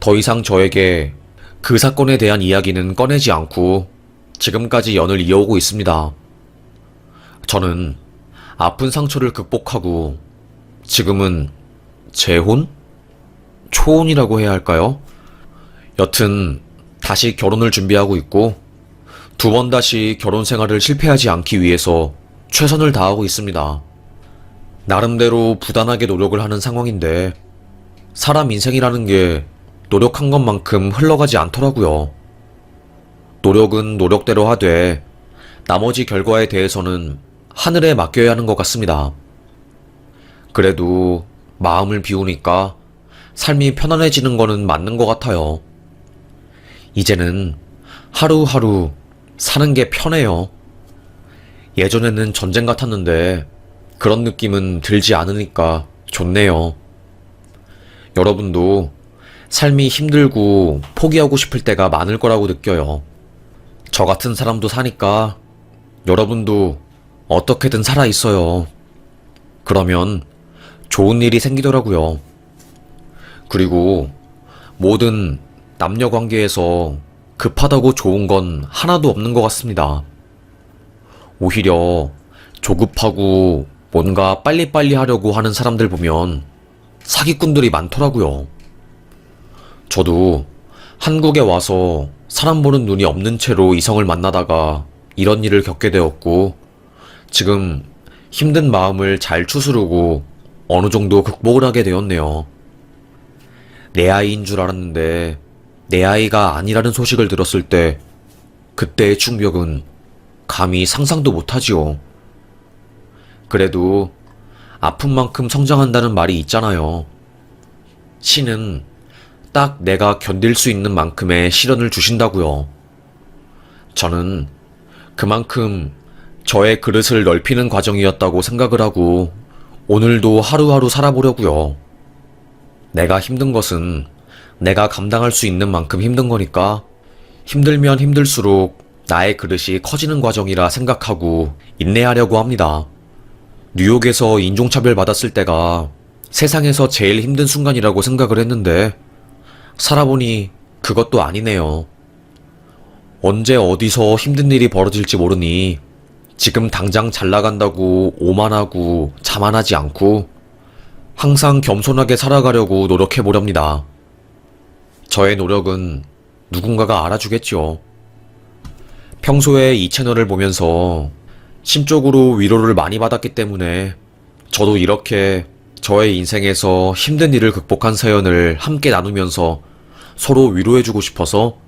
더 이상 저에게 그 사건에 대한 이야기는 꺼내지 않고 지금까지 연을 이어오고 있습니다. 저는 아픈 상처를 극복하고 지금은 재혼? 초혼이라고 해야 할까요? 여튼 다시 결혼을 준비하고 있고 두 번 다시 결혼 생활을 실패하지 않기 위해서 최선을 다하고 있습니다. 나름대로 부단하게 노력을 하는 상황인데 사람 인생이라는 게 노력한 것만큼 흘러가지 않더라고요. 노력은 노력대로 하되 나머지 결과에 대해서는 하늘에 맡겨야 하는 것 같습니다. 그래도 마음을 비우니까 삶이 편안해지는 거는 맞는 것 같아요. 이제는 하루하루 사는 게 편해요. 예전에는 전쟁 같았는데 그런 느낌은 들지 않으니까 좋네요. 여러분도 삶이 힘들고 포기하고 싶을 때가 많을 거라고 느껴요. 저 같은 사람도 사니까 여러분도 어떻게든 살아 있어요. 그러면 좋은 일이 생기더라고요. 그리고 모든 남녀 관계에서 급하다고 좋은 건 하나도 없는 것 같습니다. 오히려 조급하고 뭔가 빨리빨리 하려고 하는 사람들 보면 사기꾼들이 많더라고요. 저도 한국에 와서 사람 보는 눈이 없는 채로 이성을 만나다가 이런 일을 겪게 되었고 지금 힘든 마음을 잘 추스르고 어느 정도 극복을 하게 되었네요. 내 아이인 줄 알았는데 내 아이가 아니라는 소식을 들었을 때 그때의 충격은 감히 상상도 못하지요. 그래도 아픈 만큼 성장한다는 말이 있잖아요. 신은 딱 내가 견딜 수 있는 만큼의 시련을 주신다고요. 저는 그만큼 저의 그릇을 넓히는 과정이었다고 생각을 하고 오늘도 하루하루 살아보려고요. 내가 힘든 것은 내가 감당할 수 있는 만큼 힘든 거니까 힘들면 힘들수록 나의 그릇이 커지는 과정이라 생각하고 인내하려고 합니다. 뉴욕에서 인종차별 받았을 때가 세상에서 제일 힘든 순간이라고 생각을 했는데 살아보니 그것도 아니네요. 언제 어디서 힘든 일이 벌어질지 모르니 지금 당장 잘 나간다고 오만하고 자만하지 않고 항상 겸손하게 살아가려고 노력해보렵니다. 저의 노력은 누군가가 알아주겠죠. 평소에 이 채널을 보면서 심적으로 위로를 많이 받았기 때문에 저도 이렇게 저의 인생에서 힘든 일을 극복한 사연을 함께 나누면서 서로 위로해주고 싶어서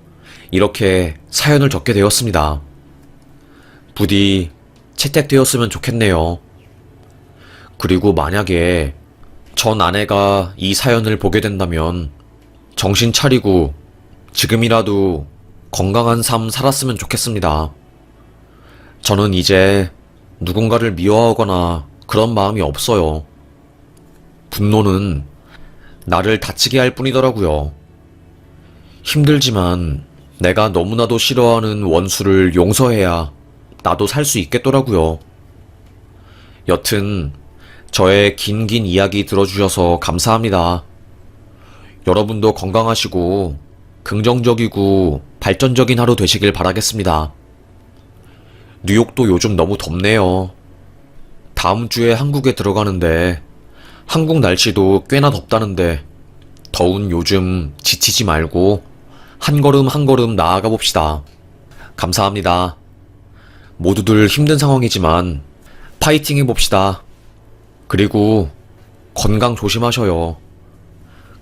이렇게 사연을 적게 되었습니다. 부디 채택되었으면 좋겠네요. 그리고 만약에 전 아내가 이 사연을 보게 된다면 정신 차리고 지금이라도 건강한 삶 살았으면 좋겠습니다. 저는 이제 누군가를 미워하거나 그런 마음이 없어요. 분노는 나를 다치게 할 뿐이더라고요. 힘들지만 내가 너무나도 싫어하는 원수를 용서해야 나도 살 수 있겠더라고요. 여튼 저의 긴 이야기 들어주셔서 감사합니다. 여러분도 건강하시고 긍정적이고 발전적인 하루 되시길 바라겠습니다. 뉴욕도 요즘 너무 덥네요. 다음 주에 한국에 들어가는데 한국 날씨도 꽤나 덥다는데 더운 요즘 지치지 말고 한 걸음 한 걸음 나아가 봅시다. 감사합니다. 모두들 힘든 상황이지만 파이팅 해봅시다. 그리고 건강 조심하셔요.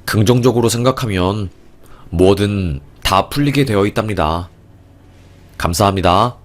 긍정적으로 생각하면 뭐든 다 풀리게 되어 있답니다. 감사합니다.